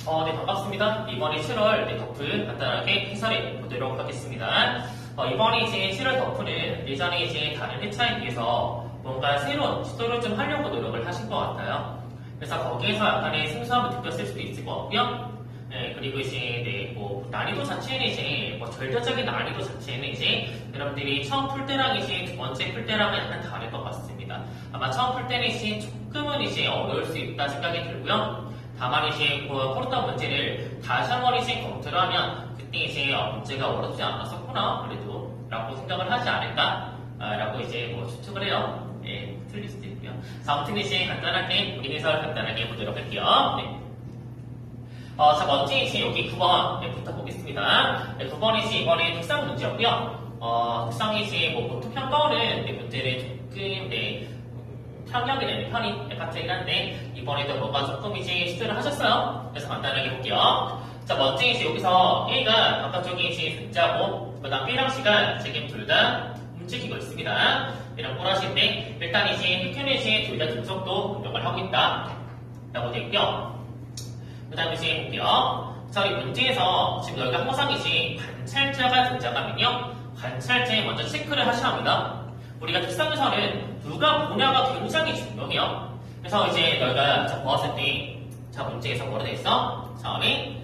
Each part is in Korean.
네, 반갑습니다. 이번에 7월 덕후 간단하게 해설해 보도록 하겠습니다. 이번에 이제 7월 덕후는 예전에 이제 다른 회차에 비해서 뭔가 새로운 시도를 좀 하려고 노력을 하신 것 같아요. 그래서 거기에서 약간의 생소함을 느꼈을 수도 있을 것 같고요. 네, 그리고 이제, 뭐, 난이도 자체는 이제, 절대적인 난이도 자체는 이제, 여러분들이 처음 풀 때랑 이제 두 번째 풀 때랑은 약간 다를 것 같습니다. 아마 처음 풀 때는 이제 조금은 이제 어려울 수 있다 생각이 들고요. 다만 이제, 풀었던 문제를 다시 한번 이제 검토를 하면, 그때 이제, 문제가 어렵지 않았었구나, 그래도, 라고 생각을 하지 않을까, 라고 이제 추측을 해요. 예, 틀릴 수도 있고요. 자, 아무튼 이제 간단하게, 우리 해설 간단하게 해보도록 할게요. 네. 자, 먼저 이제 여기 9번부터 보겠습니다. 네, 9번이 이제 이번에 특상 문제였고요. 특상이 이제 보통 평가원은 문제를 조금, 편하게 내는 편이 같긴 한데, 이번에도 뭔가 조금 이제 시도를 하셨어요. 그래서 간단하게 볼게요. 자, 먼저 이제 여기서 A가 바깥쪽에 이제 숫자고, 그 다음 B랑 C가 지금 둘 다 움직이고 있습니다. 이런 꼬라시인데, 일단 이제 흑현의 이제 둘 다 등속도 공격을 하고 있다. 라고 되어 있고요. 그 다음에 이제 볼게요. 자, 이 문제에서 지금 여기가 항상 이제 관찰자가 등장하면요. 관찰자에 먼저 체크를 하셔야 합니다. 우리가 특성에서는 누가 보냐가 굉장히 중요해요. 그래서 이제 너희가 보았을 때, 자, 문제에서 뭐로 되어 있어? 처음에,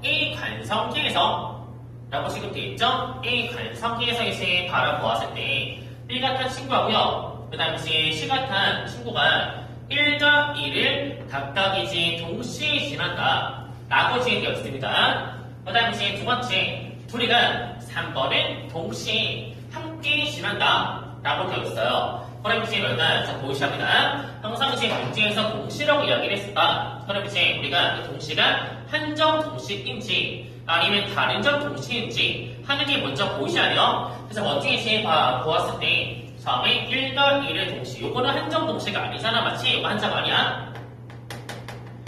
A 관성계에서 라고 지금 되어 있죠? A 관성계에서 이제 바라보았을 때, B 같은 친구하고요. 그 다음에 이제 C 같은 친구가 1과 2를 각각 이제 동시에 지난다 라고 지금 되어 있습니다. 그 다음에 이제 두 번째 둘이가 3번을 동시에 함께 지난다 라고 되어 있어요. 그럼 이제 우리가 보시합니다. 항상 이제 문제에서 동시라고 이야기를 했었다. 그럼 이제 우리가 그 동시가 한정 동시인지 아니면 다른 점 동시인지 하는 게 먼저 보셔야 돼요. 그래서 먼저 이제 보았을 때 처음에 1과 2를 동시. 요거는 한정 동시가 아니잖아. 맞지? 이거 한점 아니야?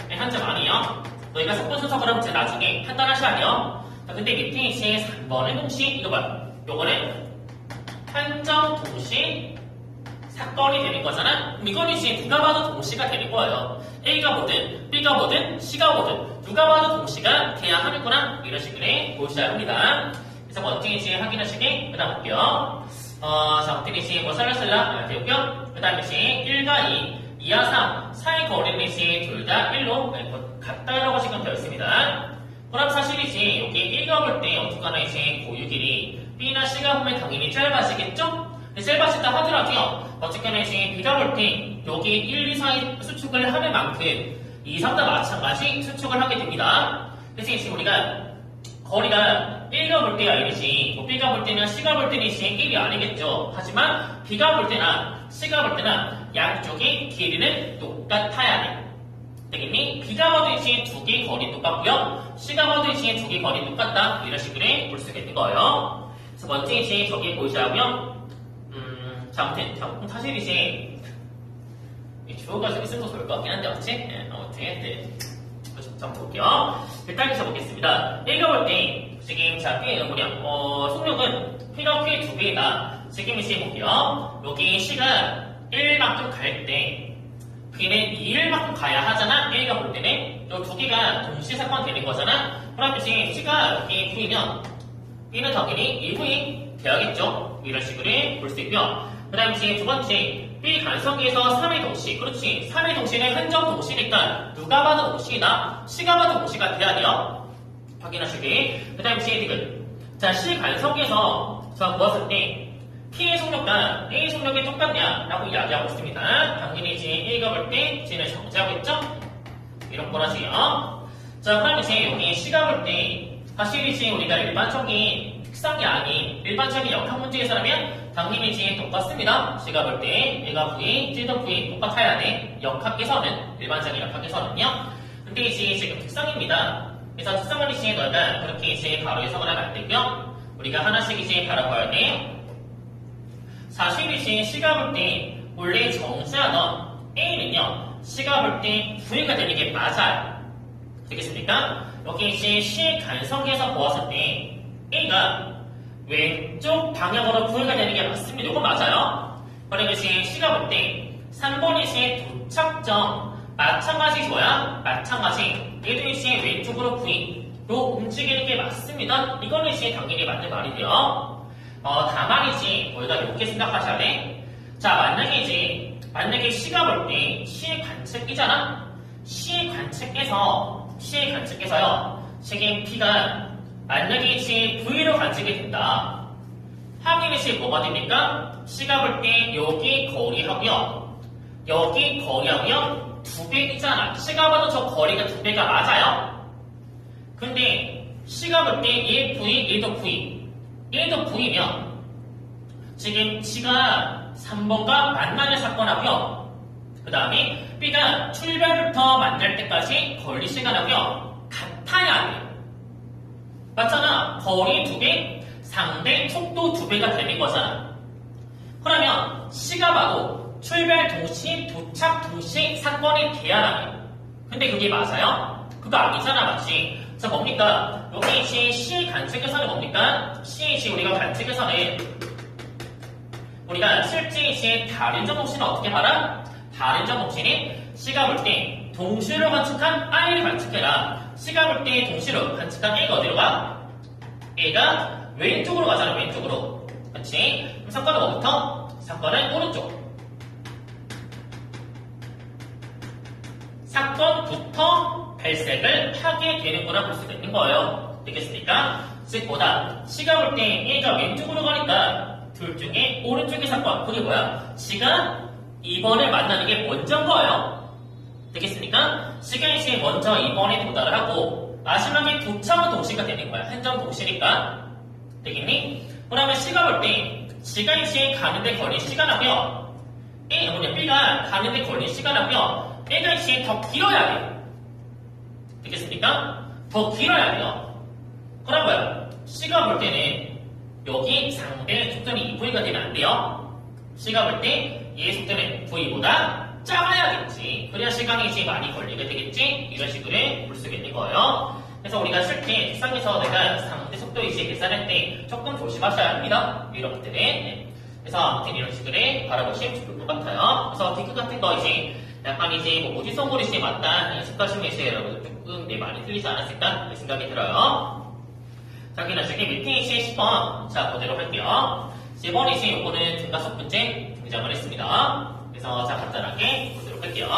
네, 한점 아니에요. 너희가 섞은 순서 그럼 이제 나중에 판단하셔야 돼요. 자, 근데 밑에 이제 3번의 동시. 이거 봐요. 요거는 한정 동시 사건이 되는 거잖아? 그럼 이건 이제 누가 봐도 동시가 되는 거예요. A가 뭐든, B가 뭐든, C가 뭐든, 누가 봐도 동시가 돼야 하는구나. 이런 식으로 보셔야 합니다. 그래서 먼저 이제 확인하시게, 그 다음 볼게요. 자, 아무튼 이제 살라살라 되었고요. 그 다음에 이제 1과 2, 2와 3, 사이 거리는 이제 둘 다 1로 같다라고 지금 되어 있습니다. 그럼 사실 이제 여기 1가 볼 때 어떡하나 이제 고유 길이 B나 C가 보면 당연히 짧아지겠죠? 짧아진다 하더라도요. 어쨌거나 이제 B가 볼 때 여기 1, 2, 4의 수축을 하는 만큼 2, 3도 마찬가지 수축을 하게 됩니다. 그래서 이제 우리가 거리가 1가 볼 때가 1이지, B가 볼 때나 C가 볼 때는 이제 1이 아니겠죠. 하지만 B가 볼 때나 C가 볼 때나 양쪽의 길이는 똑같아야 돼. 되겠니? B가 봐도 이제 두 개의 거리 똑같고요. C가 봐도 이제 두 개의 거리 똑같다. 이런 식으로 볼 수가 있는 거예요. 그래서 먼저 이제 저기 보시자고요. 자, 아무튼 사실 이제 주어가 좀 있으면 더 좋을 것 같긴 한데, 맞지? 네, 아무튼 좀 볼게요. 일단 해서 보겠습니다. A가 볼 때, 지금, 자, B의 뭐냐, 속력은 P가 P의 2배이다. 지금 이제 볼게요. 여기 C가 1만큼 갈 때, B는 2일만큼 가야 하잖아? A가 볼 때는. 이 두 개가 동시에 사건 되는 거잖아? 그럼 이제 C가 여기 V면, B는 당연히 2V 돼야겠죠? 이런 식으로 볼 수 있고요. 그 다음에 이제 두 번째, B 간성기에서 3의 동시. 그렇지. 3의 동시는 한정 동시니까 누가 봐도 동시이다. C가 봐도 동시가 돼야 돼요. 확인하시기. 그 다음에 이제 디귿. 자, C 간성기에서 보았을 때 P의 속력과 A의 속력이 똑같냐? 라고 이야기하고 있습니다. 당연히 이제 A가 볼 때 C는 정지하고 있죠? 이런 거라지요. 자, 그럼 이제 여기 C가 볼 때 사실 이제 우리가 일반적인 특성이 아닌 일반적인 역학 문제에서라면 당연히 이제 똑같습니다. C가 볼 때 A가 V, C도 V 똑같아야 돼. 역학에서는, 일반적인 역학에서는요. 근데 이제 지금 특성입니다. 그래서 특성을 이제 너희가 그렇게 이제 바로 해석을 하면 안 되고요. 우리가 하나씩 이제 바라봐야 돼요. 사실 이제 C가 볼 때 원래 정지하던 A는요. C가 볼 때 V가 되는 게 맞아요. 되겠습니까? 여기 이제 C의 간성에서 보았을 때 A가 왼쪽 방향으로 V가 되는 게 맞습니다. 이거 맞아요. 그리고 이제 C가 볼 때 3번이 이제 도착점 마찬가지 뭐야? 마찬가지 얘도 이제 왼쪽으로 V로 움직이는 게 맞습니다. 이거는 이제 당연히 맞는 말이 돼요. 다만 이제 우리가 이렇게 생각하셔야 돼. 자, 만약에 C가 볼 때 C의 관측이잖아. C의 관측에서요. 지금 P가 만약에 이제 V로 관측이 된다. 하긴 이제 뭐가 됩니까? C가 볼 때 여기 거리하고요. 여기 거리하고요. 2배이잖아. C가 봐도 저 거리가 2배가 맞아요. 근데 C가 볼 때 1V, 1도 V. 1도 V면 지금 C가 3번과 만나는 사건하고요. 그 다음에 B가 출발부터 만날 때까지 걸리 시간하고요. 같아야 돼요. 맞잖아. 거리 2배, 상대 속도 2배가 되는 거잖아. 그러면 C가 봐도 출발 동시, 도착 동시 사건이 돼야 해요. 근데 그게 맞아요? 그거 아니잖아, 맞지? 자, 뭡니까? 여기 이제 C의 관측에서는 뭡니까? C의 이제 우리가 관측에서는 우리가 실제 이제 다른점 복신은 어떻게 봐라? 다른점 복신은 C가 볼 때 동시로 관측한 I를 관측해라. C가 볼 때 동시로 관측한 A가 어디로 가? A가 왼쪽으로 가잖아, 왼쪽으로. 그렇지? 그럼 사건은 뭐부터? 사건은 오른쪽. 사건부터 발색을 하게 되는구나 볼 수가 있는 거예요. 되겠습니까? 즉, 보다 C가 볼 때 A가 왼쪽으로 가니까 둘 중에 오른쪽의 사건, 그게 뭐야? C가 2번을 만나는 게 먼저인 거예요. 되겠습니까? C가 이제 먼저 2번에 도달을 하고 마지막에 도착은 동시가 되는 거야. 한 점 동시니까. 되겠니? 그러면 C가 볼 때 C가 이제 가는데 걸린 시간하고요. B가 가는데 걸린 시간하고요. A가 이제 더 길어야 돼요. 되겠습니까? 더 길어야 돼요. 그럼 뭐야? C가 볼 때는 여기 상대 속도는 2V가 되면 안 돼요. C가 볼 때 얘의 속도는 V보다 작아야겠지. 그래야 시간이 이제 많이 걸리게 되겠지? 이런 식으로 볼 수가 있는 거예요. 그래서 우리가 실제 책상에서 내가 상대 속도 이제 계산할 때 조금 조심하셔야 합니다. 이런 것들은. 네. 그래서 아무튼 이런 식으로 바라보시면 좋을 것 같아요. 그래서 디크 같은 거 이제 약간 이제 뭐 모지성으로 이제 맞다 연습하시면 이제 여러분들 조금 많이 틀리지 않았을까 생각이 들어요. 자, 그럼 나중에 밑에 이제 10번 자 보도록 할게요. 10번이 이제 요거는 등가속 문제 등장을 했습니다. 그래서 자 간단하게 보도록 할게요.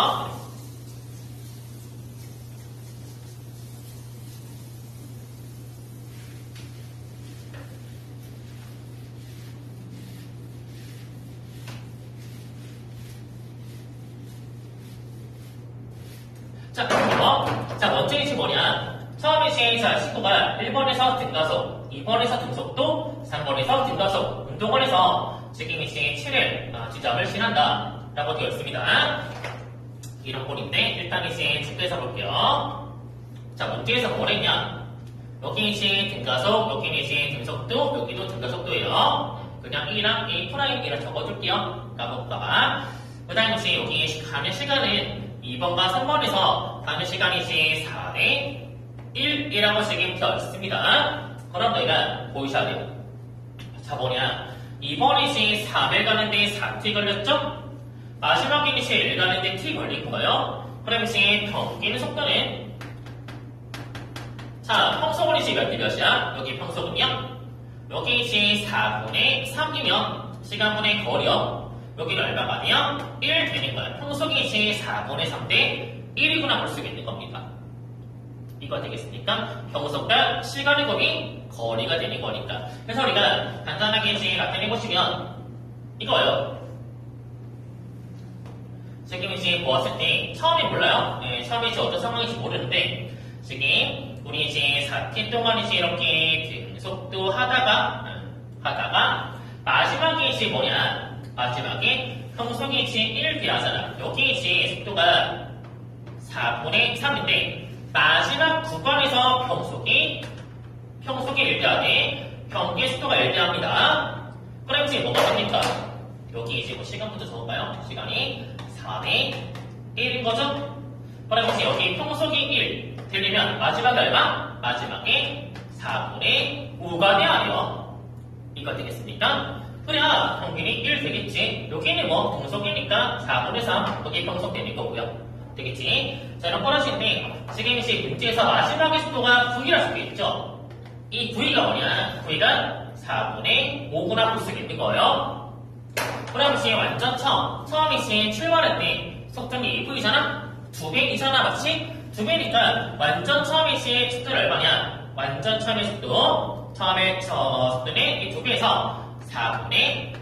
자, 자, 먼저 이제 뭐냐? 처음에 이제 친구가 1번에서 등가속, 2번에서 등속도, 3번에서 등가속, 운동원에서 지금 이제 7일 지점을 신한다. 라고 되어 있습니다. 이런 꼴인데, 일단 이제 축구에서 볼게요. 자, 문제에서 뭘 했냐? 여기 이제 등가속, 여기는 이제 등속도, 여기도 등가속도예요. 그냥 1이랑 A'이랑 적어줄게요. 까먹다가. 그 다음에 이제 여기 가는 시간은 2번과 3번에서 가는 시간이 이제 4대 1이라고 지금 되어 있습니다. 그럼 너희가 보이셔야 돼요. 자, 뭐냐. 2번이 이제 3일 가는데 4t 걸렸죠? 마지막에 이제 1 가는데 t 걸린 거예요. 그럼 이제 평균 속도는 자, 평속은 이제 몇 대 몇이야? 여기 평속은요? 여기 이제 4분의 3이면 시간분의 거리요. 여기는 얼마가 아니야? 1 되는 거야. 평속이 이제 4분의 3대 1이구나 볼 수 있는 겁니다. 이거 되겠습니까? 평속과 시간의 곱이 거리가 되는 거니까. 그래서 우리가 간단하게 이제 나타내보시면 이거예요. 지금 이제 보았을 때 처음에 몰라요. 네, 처음에 이제 어떤 상황인지 모르는데 지금 우리 이제 4t 동안 이제 이렇게 등속도 하다가 마지막에 이제 뭐냐? 마지막에 평속이 이제 1 비하잖아. 여기 이제 속도가 4분의 3인데 마지막 구간에서 평속이 1대하되 평균 속도가 1대합니다. 그럼 이제 뭐가 됩니까? 여기 이제 뭐 시간부터 적어봐요. 시간이 4대 1인 거죠? 그럼 이제 여기 평속이 1 되려면 마지막에 얼마? 마지막에 4분의 5가 돼야 돼요. 이거 되겠습니까? 그래야 평균이 1 되겠지. 여기는 뭐 동속이니까 4분의 3 여기 평속 되는 거고요. 되겠지? 자, 이런 뻔하신데 지금 이제 문제에서 마지막의 속도가 V라 적혀있죠? 이 V가 뭐냐? V가 4분의 5구나 볼 수가 있는 거예요. 그럼 이제 완전 처음에 이제 출발할 때 속도는 2V잖아? 2배이잖아, 맞지? 2배니까 완전 처음에 이제 속도는 얼마냐? 완전 처음의 속도, 처음에 속도는 이 2배에서 4분의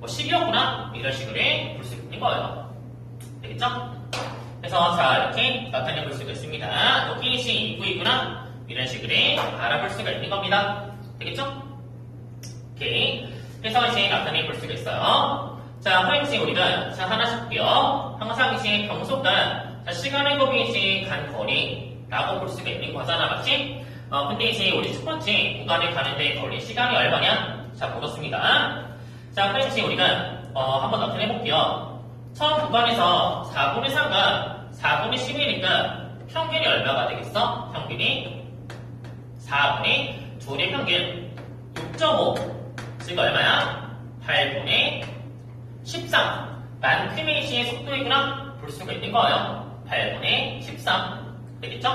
10이었구나? 이런 식으로 볼 수 있는 거예요. 되겠죠? 그래서 자, 이렇게 나타내 볼 수가 있습니다. 여기 이제 2V구나? 이런 식으로 알아볼 수가 있는 겁니다. 되겠죠? 오케이. 그래서 이제 나타내 볼 수가 있어요. 자, 그럼 이제 우리가 자, 하나씩 볼게요. 항상 이제 평소가 자, 시간의 곱이 이제 간 거리라고 볼 수가 있는 거잖아, 맞지? 근데 이제 우리 첫 번째 구간에 가는데 걸린 시간이 얼마냐? 자, 물었습니다. 자, 그럼 이제 우리가 한번 나타내 볼게요. 처음 구간에서 4분의 3과 4분의 10이니까 평균이 얼마가 되겠어? 평균이 4분의 2의 평균 6.5 즉 얼마야? 8분의 13 만큼의 시의 속도이구나 볼 수가 있는 거예요. 8분의 13 되겠죠?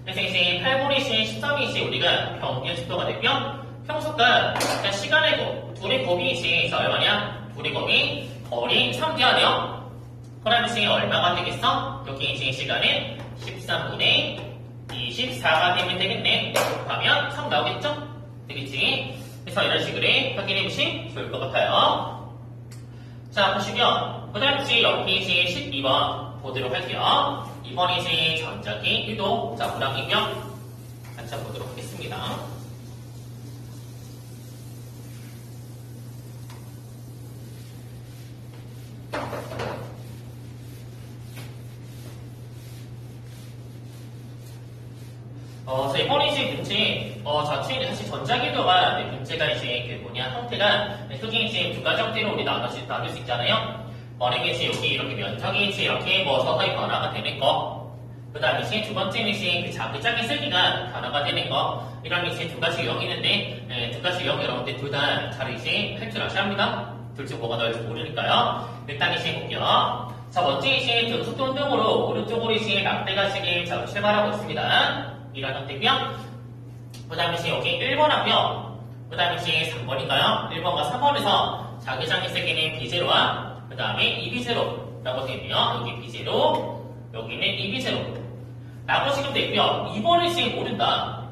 그래서 이제 8분의 시의 13이 이제 우리가 평균 속도가 되고요. 평소가 시간의 곱, 둘의 곱이 이제 얼마냐? 둘의 곱이 거리 3 돼야 돼요. 그럼 이제 얼마가 되겠어? 여기 이제 시간은 13분의 24가 되면 되겠네. 곱하면 3 나오겠죠? 되겠지? 그래서 이런 식으로 확인해 보시면 좋을 것 같아요. 자, 보시면, 그 다음 이제 여기 이제 12번 보도록 할게요. 이번에 이제 전자기 유도, 자, 불항이면 같이 보도록 하겠습니다. 자, 이번에 이제 문제, 자체는 사실 전자기도가 문제가 이제 그 뭐냐, 형태가 크게 이제 두 가지 형태로 우리 나눌 수 있잖아요. 만약에 이제 여기 이렇게 면적이 이제 이렇게 뭐 서서히 변화가 되는 거, 그 다음에 이제 두 번째는 이제 그 자기장의 세기가 변화가 되는 거, 이런 이제 두 가지 유형이 있는데, 두 가지 유형 여러분들 둘 다 잘 이제 할 줄 아셔야 합니다. 둘 중 뭐가 나을지 모르니까요. 일단 이제 볼게요. 자, 먼저 이제 등속도 운동으로 오른쪽으로 이제 낙대가 지금 출발하고 있습니다. 이런 형태고요. 그 다음에 이제 여기 1번 하고요. 그 다음에 이제 3번인가요? 1번과 3번에서 자기장의 세기는 B0와 그 다음에 2B0라고 되고요. 여기 B0, 여기는 2B0 라고 지금 되고요. 2번을 이제 모른다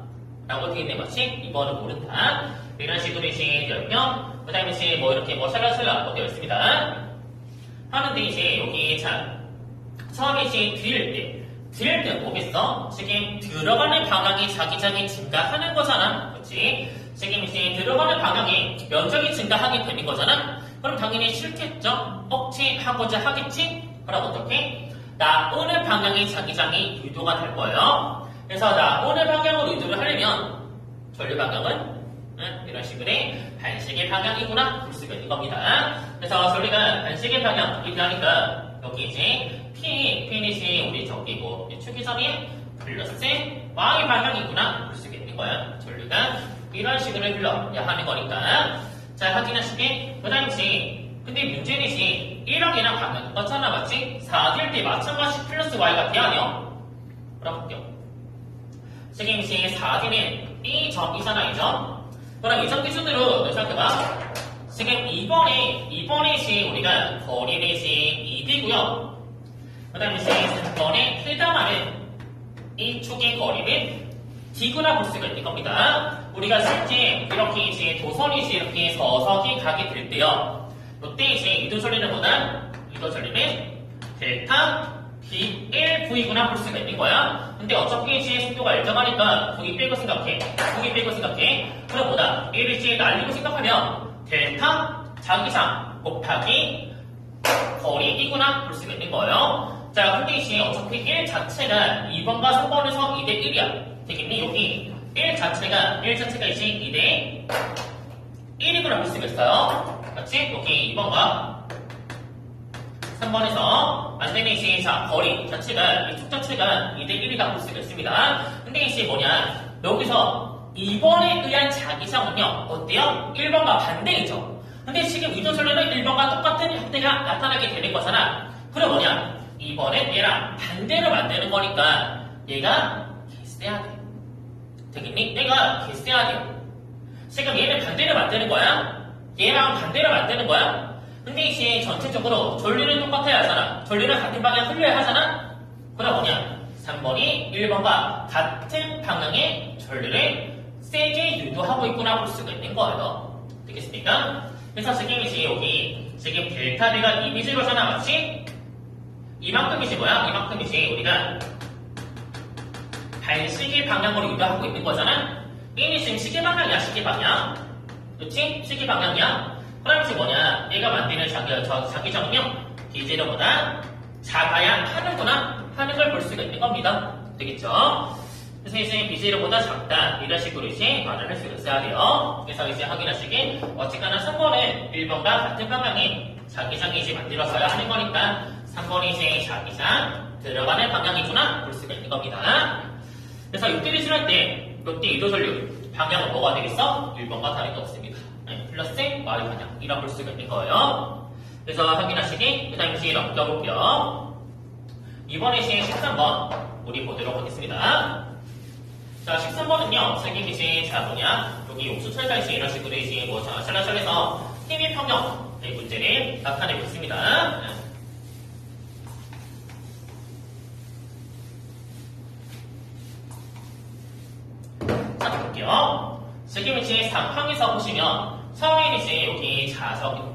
라고 되어 있네, 맞지? 2번은 모른다. 이런 식으로 이제 되었고요. 그 다음에 이제 뭐 이렇게 뭐 샬라샬라 되어 있습니다. 하는데 이제 여기 자, 처음에 이제 드릴 때 뭐겠어? 지금 들어가는 방향이 자기장이 증가하는 거잖아. 그렇지? 지금 이제 들어가는 방향이 면적이 증가하게 되는 거잖아. 그럼 당연히 싫겠죠? 억제하고자 하겠지? 그럼 어떻게? 나오는 방향이 자기장이 유도가 될 거예요. 그래서 나오는 방향으로 유도를 하려면 전류 방향은 이런 식으로 반시계 방향이구나 볼 수가 있는 겁니다. 그래서 전류가 반시계 방향이니까 여기 이제 P는 우리 저기 뭐 축이점이 플러스 Y 방향이구나 볼 수가 있는 거야. 전류가 이런 식으로 흘러야 하는 거니까. 자, 확인하시게. 그 다음 이제 근데 문제는 이제 1항이랑 방향 똑같잖아, 맞지? 4될 때 마찬가지 플러스 Y가 돼야 돼요. 그럼 볼게요. 지금 이제 4D는 이 점이잖아, 이 점. 그럼 이 점 기준으로 몇 상태가? 지금 2번에 이제 우리가 거리는 이제 2D고요. 그 다음에 이제 3번에 해당하는 이 축의 거리는 D구나 볼 수가 있는 겁니다. 우리가 실제 이렇게 이제 도선이 이제 이렇게 서서히 가게 될 때요. 이때 이제 이도전리는 뭐다? 이도전리는 델타 B1V구나 볼 수가 있는 거야. 근데 어차피 이제 속도가 일정하니까 V 빼고 생각해. V 빼고 생각해. 그럼 뭐다? 얘를 이제 날리고 생각하면 델타 자기장 곱하기 거리 2구나 볼 수가 있는 거예요. 자, 근데 이제 어차피 1 자체가 2번과 3번에서 2대 1이야. 되겠니? 여기 1 자체가 이제 2대 1이구나 볼 수가 있어요. 맞지? 여기 2번과 3번에서 안되면 이제 자, 거리 자체가 이 축 자체가 2대 1이다 볼 수가 있습니다. 근데 이제 뭐냐? 여기서 2번에 의한 자기장은요, 어때요? 1번과 반대이죠. 근데 지금 이도설리는 1번과 똑같은 형태가 나타나게 되는 거잖아. 그럼 뭐냐? 2번은 얘랑 반대로 만드는 거니까 얘가 개쎄야 돼. 되겠니? 얘가 개쎄야 돼. 지금 얘는 반대로 만드는 거야. 얘랑 반대로 만드는 거야. 근데 이제 전체적으로 전류는 똑같아야 하잖아. 전류는 같은 방향 흘려야 하잖아. 그럼 뭐냐? 3번이 1번과 같은 방향의 전류를 세게 유도하고 있구나 볼 수가 있는 거예요. 되겠습니까? 그래서 지금 이제 여기 지금 델타 B가 이미지로잖아, 맞지? 이만큼이지 뭐야? 이만큼이지 우리가 반시계 방향으로 유도하고 있는 거잖아? 얘는 지금 시계 방향이야, 시계 방향. 그치? 시계 방향이야. 그럼 이제 뭐냐? 얘가 만드는 자기 정령 비제로보다 작아야 하는구나 하는 걸 볼 수가 있는 겁니다. 되겠죠? 그래서 이제 비제로보다 작다 이런 식으로 이제 말을 할 수가 있어야 돼요. 그래서 이제 확인하시기 어쨌거나 3번은 1번과 같은 방향이 자기장이 이제 만들어져야 하는 거니까 3번이 이제 자기장 들어가는 방향이구나 볼 수가 있는 겁니다. 그래서 이때를 칠할 때 이때 유도전류 방향은 뭐가 되겠어? 1번과 다른 게 없습니다. 플러스 Y 방향 이라 볼 수가 있는 거예요. 그래서 확인하시기 그 다음 이제 넘겨볼게요. 이번에 이제 13번 우리 보도록 하겠습니다. 자 13번은요 선생님 이제 자 뭐냐 여기 용수철과 이제 이런 식으로 이제 뭐 찰랑찰랑해서 힘의 평형의 문제를 나타내고 있습니다. 자 볼게요. 지금 이제 상황에서 보시면 처음에 이제 여기 자석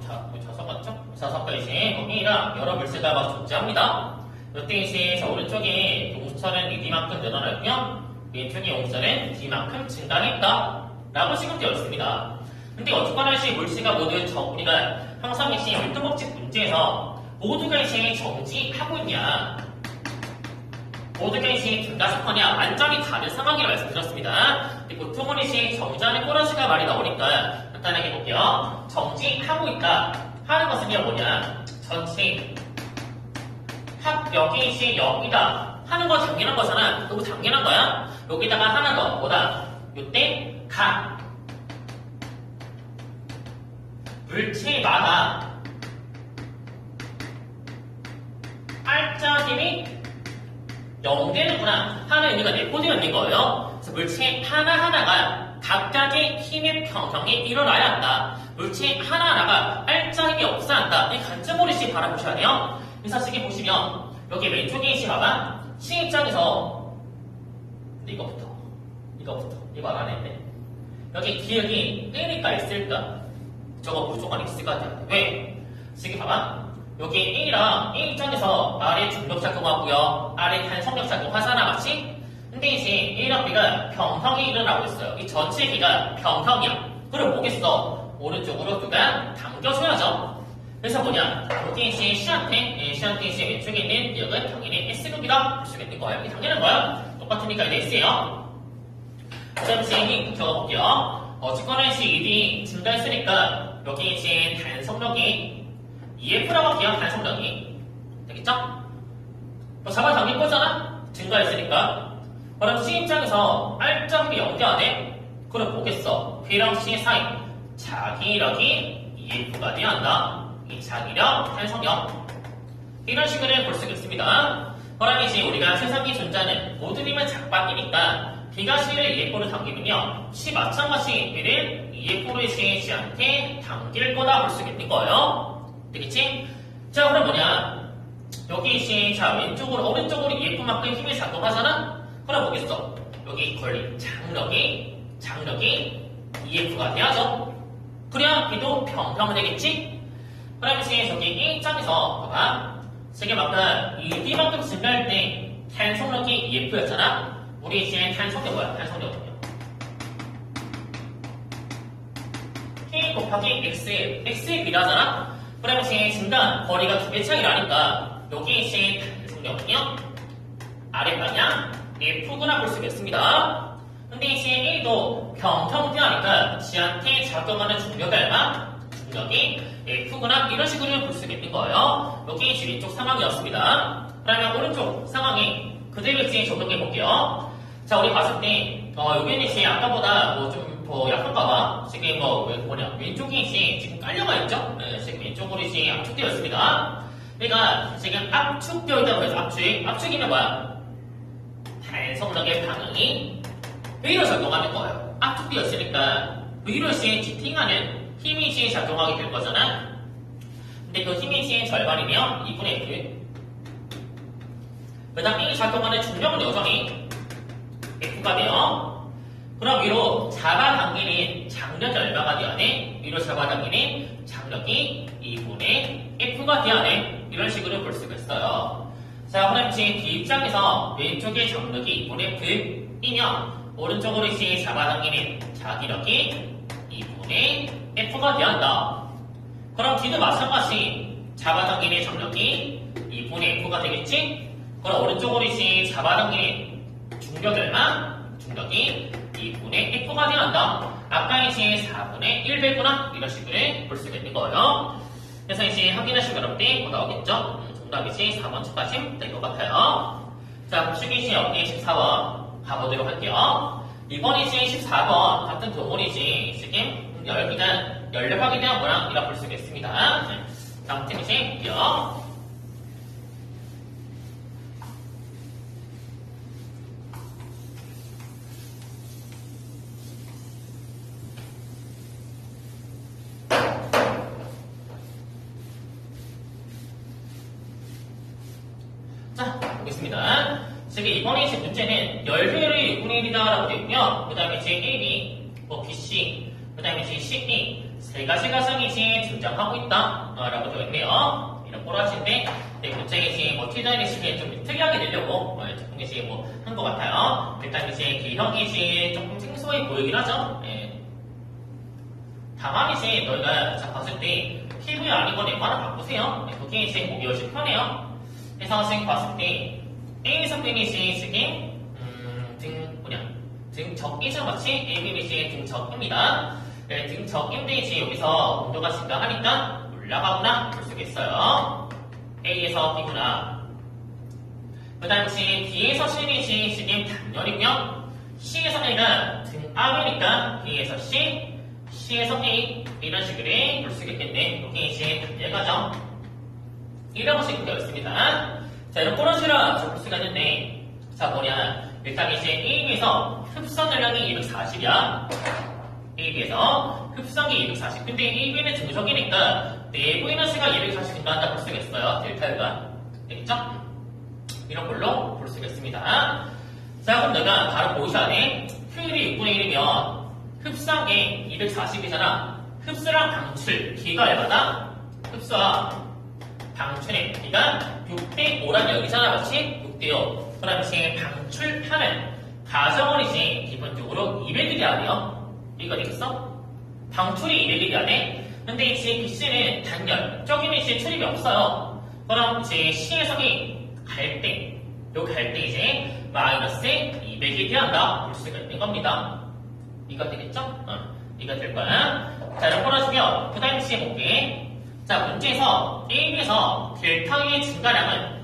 맞죠? 자석과 이제 여기랑 여러 물체가 막 존재합니다. 이때 이제 저 오른쪽에 용수철은 D만큼 늘어났고요. 왼쪽의 용수철은 D만큼 증가했다. 라고 지금 되어 있습니다. 근데 어쨌거나 이제 물체가 모두 우리가 항상 이제 율동법칙 문제에서 모두가 이제 정지하고 있냐 모두가 이제 증가속하냐 완전히 다른 상황이라고 말씀드렸습니다. 근데 보통은 이제 정지하는 꼬라지가 말이 나오니까 간단하게 볼게요. 정지하고 있다 하는 것은 뭐냐 전체 합력이 이제 0이다 하는 건 당연한 거잖아. 너무 당연한 거야. 여기다가 하나 더 뭐다 요때 각 물체마다 알짜힘이 0되는구나 하는 의미가 내포되어 있는 거예요. 그래서 물체 하나하나가 각각의 힘의 평형이 일어나야 한다. 물체 하나하나가 알짜힘이 없어야 한다. 이 관점으로 이제 바라보셔야 돼요. 그래서 지금 보시면 여기 왼쪽에 이제 봐봐. C 입장에서 근데 이거부터 이거 안 했네. 여기 기억이 1일까 S일까? 저거 무조건 X가 돼야 돼. 왜? 지금 봐봐. 여기 A랑 A 입장에서 아래 중력 작동하고요. 아래 탄성력 작동하잖아, 맞지? 근데 이제 A랑 B가 평형이 일어나고 있어요. 이 전체 B가 평형이야. 그럼 뭐겠어? 오른쪽으로 누가 당겨줘야죠. 그래서 뭐냐? 여기 이제 C한테 이제 왼쪽에 있는 역은 당연히 S급이다. 볼 수가 있는 거예요. 이게 당연한 거야. 똑같으니까 이제 S예요. 그 다음 이제 적어볼게요. 어쨌거나 이제 일이 증가했으니까 여기 이제 단속력이 EF라고 할게요. 단속력이 되겠죠? 뭐 잡아당긴 거잖아? 증가했으니까. 그럼 C 입장에서 R점이 연결하네? 그럼 뭐겠어? B랑 C 사이 자기력이 EF가 돼야 한다. 이 자기력, 탄속력 이런 식으로 볼 수가 있습니다. 그럼 이제 우리가 세상에 존재하는 모든 힘은 작방이니까 B가 C를 EF로 당기면요 C 마찬가지 B를 EF로 이제 C한테 당길 거다 볼 수가 있는 거예요. 되겠지? 자 그럼 뭐냐 여기 이제 자 왼쪽으로 오른쪽으로 EF만큼 힘이 작동하잖아? 그럼 뭐겠어? 여기 걸린 장력이 EF가 돼야죠. 그래야 B도 평평되겠지? 그럼 이제 저기 A 입장에서 봐봐. 지금 아까 이 B만큼 증가할 때 탄속력이 EF였잖아? 우리 이제 탄속력 뭐야? 탄속력은요? K 곱하기 X의 B라잖아? 그럼 이제 증가 거리가 두 배 차이라니까 여기 이제 탄속력은요? 아랫방향 F구나 볼 수가 있습니다. 근데 이제 A도 평평되니까 G한테 작용하는 중력이 얼마? 중력이 F구나 이런 식으로 볼 수가 있는 거예요. 여기 이제 왼쪽 상황이었습니다. 그러면 오른쪽 상황이 그대로 이제 적용해 볼게요. 자 우리 봤을 때 여기는 이제 아까보다 뭐 좀 더 약한가 봐. 지금 왼쪽이 이제 지금 깔려가 있죠? 네, 지금 왼쪽으로 이제 압축되어 있습니다. 그러니까 지금 압축되어 있다고 해서 압축이면 뭐야? 반성력의 반응이 V로 작동하는 거예요. 압축되어 있으니까 V로 지탱하는 힘이 작동하게 될 거잖아. 근데 그 힘이 절반이면 2분의 F. 그 다음 이 작동하는 중력은 여전히 F가 돼요. 그럼 위로 잡아당기는 장력이 얼마가 돼야 돼? 위로 잡아당기는 장력이 2분의 F가 돼야 돼. 이런 식으로 볼 수가 있어요. 자, 그럼 지금 D 입장에서 왼쪽의 장력이 2분의 F이면 오른쪽으로 잡아당기는 자기력이 2분의 F가 돼야 한다. 그럼 D도 마찬가지 잡아당기는 장력이 2분의 F가 되겠지? 그럼 오른쪽으로 잡아당기는 중력이 얼마? 중력이 2분의 F가 돼야 한다. 아까 4분의 1 배구나 이런 식으로 볼 수가 있는 거예요. 그래서 확인하시면 여러분들이 뭐 나오겠죠? 정답이 4번 추가심 될 것 같아요. 자, 보시기 여기 14번 가보도록 할게요. 이번이 14번 같은 도문이지 지금 연력하게 대한 모양이라 볼 수가 있습니다. 다음 팀 볼게요. 자, 보겠습니다. 지금 이번에 문제는 열효율이 6분의 1이다라고 되어 있고요. 그 다음에 A, B, BC, 그 다음에 CE 세 가지 가상이 등장하고 있다라고 되어 있네요. 이런 꼬라지인데 문제에 디자인이 좀 특이하게 되려고 작품이 한 것 같아요. 일단 기형이 조금 생소해 보이긴 하죠. 다만 너희가 봤을 때 피부에 아닌 건 웬만하면 바꾸세요. 그게 보기 훨씬 편해요. 그래서 지금 봤을 때 A 선생님이 지금 등 적기죠 마치 A 등 적입니다. 등 적인데 여기서 온도가 증가하니까 올라가구나 볼 수가 있어요. A에서 B구나. 그 다음 B에서 C이 지금 단열이며 C에서 A가 등 R이니까 B에서 C, C에서 A 이런 식으로 볼 수가 있겠네. 여기 단열가죠. 이라고 되어 있습니다. 자, 이런 꼬라지라 볼 수가 있는데, 자, 일단 A에서 흡선 연량이 240이야. A에서 흡선이 240. 근데 A는 중적이니까 내부 에너지가 240인가 한다 볼 수가 있어요. 델타가. 되겠죠? 이런 걸로 볼 수가 있습니다. 자, 그럼 내가 바로 보셔야 돼. 효율이 6분의 1이면 흡수한 게 240이잖아. 흡수랑 방출, B가 얼마다? 흡수와 방출의 B가 6대5란 여기잖아, 맞지? 6대5. 그 다음에 방출하는 가정원이지 기본적으로 200일이야 돼요. 이거 되겠어? 방출이 200일이야 돼. 근데 BC는 단열, 저기는 출입이 없어요. 그럼 C에서이 갈 때, 마이너스 200이 돼야 한다. 볼 수가 있는 겁니다. 이거 되겠죠? 이거 될 거야. 자, 이런 거로 주면, 그 다음 볼게. 자, 문제에서 A에서 델타의 증가량은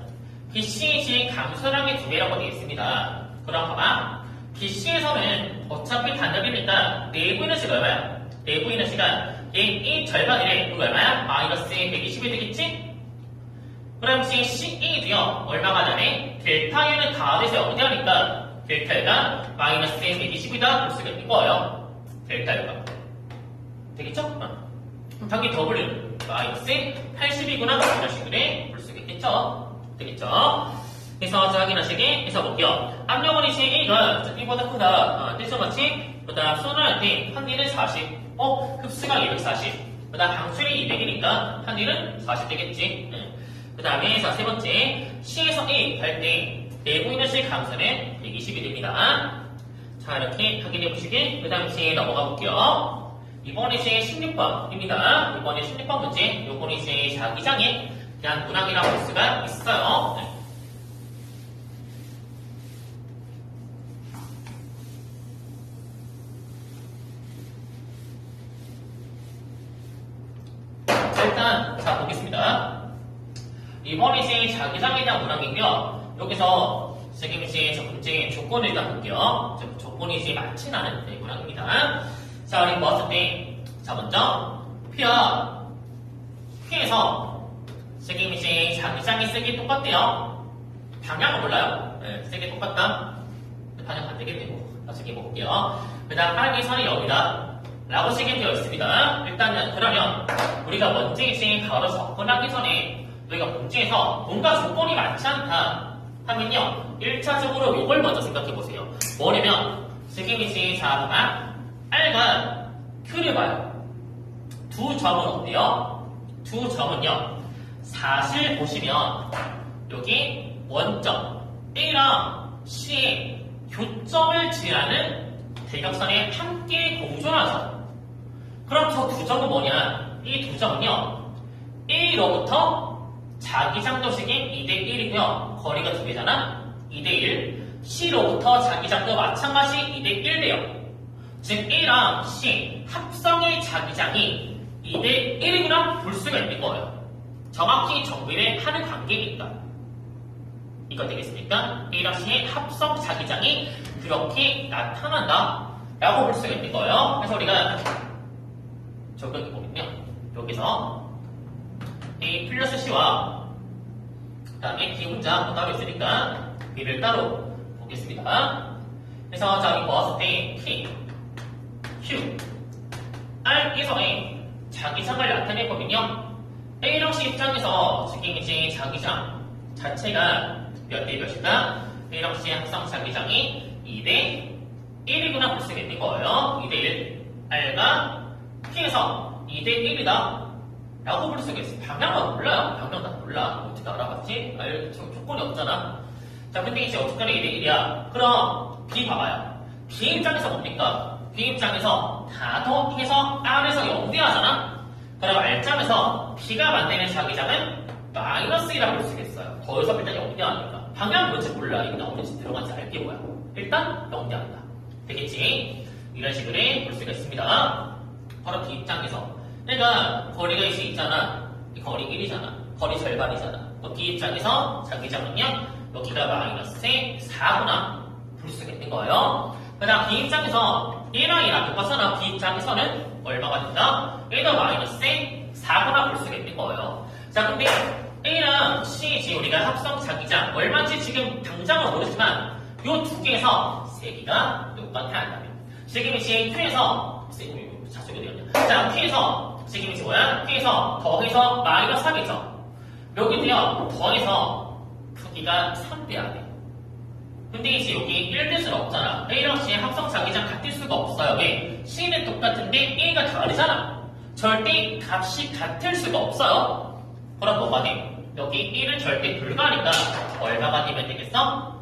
BC의 감소량의 2배라고 되어 있습니다. 그럼 봐봐. BC에서는 어차피 단열이니까 내부 에너지가 얼마야? 내부 에너지가 이 절반이래. 그거 얼마야? 마이너스 120이 되겠지? 그럼 지금 CE도요. 얼마가 나네? 델타에는 가해서 0이 되니까 델타가 마이너스 120이다 볼 수가 있는 거예요. 델타가. 되겠죠? 당연히 W는 마이너스 80이구나 이런 식으로 볼 수가 있겠죠? 되겠죠? 그래서 확인하시게 해서 볼게요. 압력은 A가 B보다 크다. 뜻은 마치 그 다음 손을 할 때 한일은 40. 흡수가 240. 그 다음 방출이 200이니까 한일은 40 되겠지. 그 다음에 세 번째 C에서 A 할 때 내부 에너지 감소는 120이 됩니다. 자, 이렇게 확인해 보시게 그 다음 넘어가 볼게요. 이번에 16번입니다. 이번에 16번 문제, 요번에 자기장에 대한 문항이라고 볼 수가 있어요. 자, 일단 보겠습니다. 이번에 자기장에 대한 문항이고요. 여기서 지금 문제의 조건을 일단 볼게요. 조건이 많진 않은 문항입니다. 자, 우리 봤을 때, 자, 먼저, P에서, 지금 이제 자기장이 세기 똑같대요. 방향은 몰라요. 네, 세기 똑같다. 방향 안 되겠네요. 나중에 볼게요. 그 다음 하기선이 여기다. 라고 쓰게 되어 있습니다. 일단은 그러면 우리가 먼저 이제 바로 접근하기 전에 우리가 문제에서 뭔가 조건이 많지 않다 하면요. 1차적으로 이걸 먼저 생각해 보세요. 뭐냐면 지금 이제 자 봐봐. R과 Q를 봐요. 두 점은 어때요? 두 점은요. 사실 보시면 여기 원점 A랑 C의 교점을 지나는 대각선에 함께 공존하죠. 그럼 저 두 점은 뭐냐? 이 두 점은요. A로부터 자기장도식인 2대1이고요. 거리가 두 개잖아. 2대1. C로부터 자기장도 마찬가지 2대1돼요. 즉 A랑 C 합성의 자기장이 2대1이구나 볼 수가 있는 거예요. 정확히 정비를 하는 관계니까. 이거 되겠습니까? A랑 C의 합성 자기장이 그렇게 나타난다 라고 볼 수가 있는 거예요. 그래서 우리가 적용해보면요. 여기서 A 플러스 C와 그 다음에 D 혼자 따로 있으니까 B를 따로 보겠습니다. 그래서 자, 여기 보았을 때 P, Q, R에서의 자기장을 나타내보면요. A랑 C 입장에서 지금 이제 자기장 자체가 몇 대 몇이다? A랑 C의 합성 자기장이 2대 1이구나 볼 수가 있는 거예요. 2대 1. R과 P에서 2대 1이다. 라고 볼 수가 있어요. 방향은 몰라요. 방향 다 몰라. 어떻게 알아봤지? 조건이 없잖아. 자, 근데 이제 어쨌거나 2대 1이야. 그럼 B 봐봐요. B 입장에서 뭡니까? B 입장에서 다 더해서 R에서 0대하잖아? 그럼 R점에서 B가 만드는 자기장은 마이너스 1이라고 볼 수 있겠어요. 더해서 일단 0대하니까. 방향 뭔지 몰라. 이게 나오는지 들어간지 알게 뭐야. 일단 0대한다. 되겠지? 이런 식으로 볼 수가 있습니다. 바로 B 입장에서. 그러니까 거리가 이제 있잖아. 이 거리 1이잖아. 거리 절반이잖아. B 입장에서 자기장은요. 여기가 마이너스의 4구나 볼 수가 있는 거예요. 그 다음 B 입장에서 1랑 1랑 똑같잖아. B 입장에서는 얼마가 된다? 1더 마이너스의 4구나 볼 수가 있는 거예요. 자, 근데 A랑 C 지금 우리가 합성 자기장 얼마인지 지금 당장은 모르지만 요 두 개에서 세 개가 똑같아 한다면 지금 이제 Q에서 자수가 되었냐? 자, Q에서 지금 이제 뭐야? Q에서 더해서 마이너스 3이죠. 여기도요 더해서 크기가 3돼야 돼. 근데 이제 여기 1될 수는 없잖아. A랑 C의 합성 자기장 같을 수가 없어요. 왜? C는 똑같은데 A가 다르잖아. 절대 값이 같을 수가 없어요. 그럼 뭐가 돼? 여기 1은 절대 불가니까 얼마가 되면 되겠어?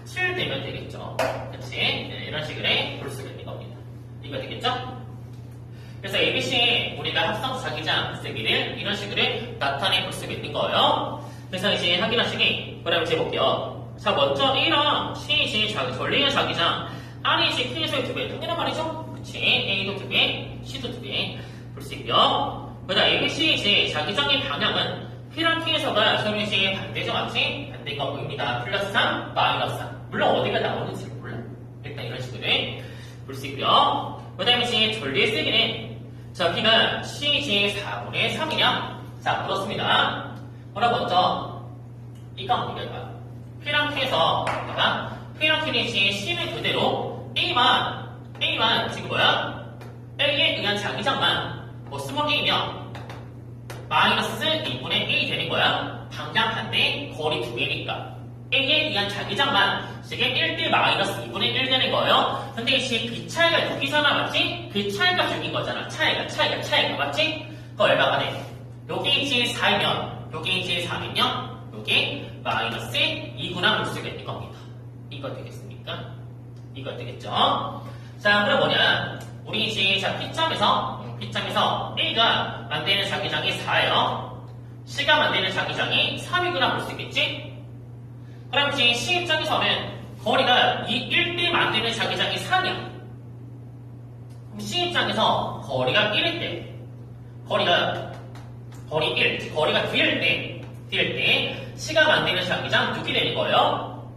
7 되면 되겠죠. 그치? 네, 이런 식으로 볼 수가 있는 겁니다. 이거 되겠죠? 그래서 ABC 우리가 합성 자기장 세기를 이런 식으로 나타내 볼 수가 있는 거예요. 그래서 이제 확인하시기 그럼 이제 볼게요. 자, 먼저 A랑 C, 전리의 자기장 R이 이제 Q에서의 두 배, 통일한 말이죠? 그치? A도 두 배, C도 두 배 볼 수 있고요. 그 다음 ABC 이제 자기장의 방향은 P랑 Q에서가 서로 이제 반대죠, 맞지? 반대가 보입니다. 플러스 3, 마이너스 3. 물론 어디가 나오는지 몰라. 일단 이런 식으로 볼 수 있고요. 그 다음에 이제 전리의 세기는 자, P가 C의 4분의 3이냐? 자, 그렇습니다. 그럼 먼저 이거 한번 비교해봐요. P랑 Q에서 내가 P랑 Q는 이제 C는 그대로 A만 지금 뭐야? A에 의한 자기장만 뭐 스몰 a면 마이너스 2분의 a 되는 거야. 방향 반대 거리 두 개니까 a에 의한 자기장만 지금 1대 마이너스 2분의 1 되는 거예요. 근데 이제 그 차이가 6이잖아, 맞지? 그 차이가 중인 거잖아. 차이가 맞지? 그 얼마가 돼? 여기 이제 4이면 여기 이제 3이면 여기 마이너스 2구나 볼 수가 있는 겁니다. 이거 되겠습니까? 이거 되겠죠? 자, 그럼 뭐냐? 우리 이제 자 P점에서 A가 만드는 자기장이 4예요. C가 만드는 자기장이 3이구나 볼 수 있겠지? 그럼 이제 C 입장에서는 거리가 이 1대 만드는 자기장이 3이야. 그럼 C 입장에서 거리가 1일 때 거리 1, 거리가 D일 때 C가 만드는 자기장 6이 되는 거예요.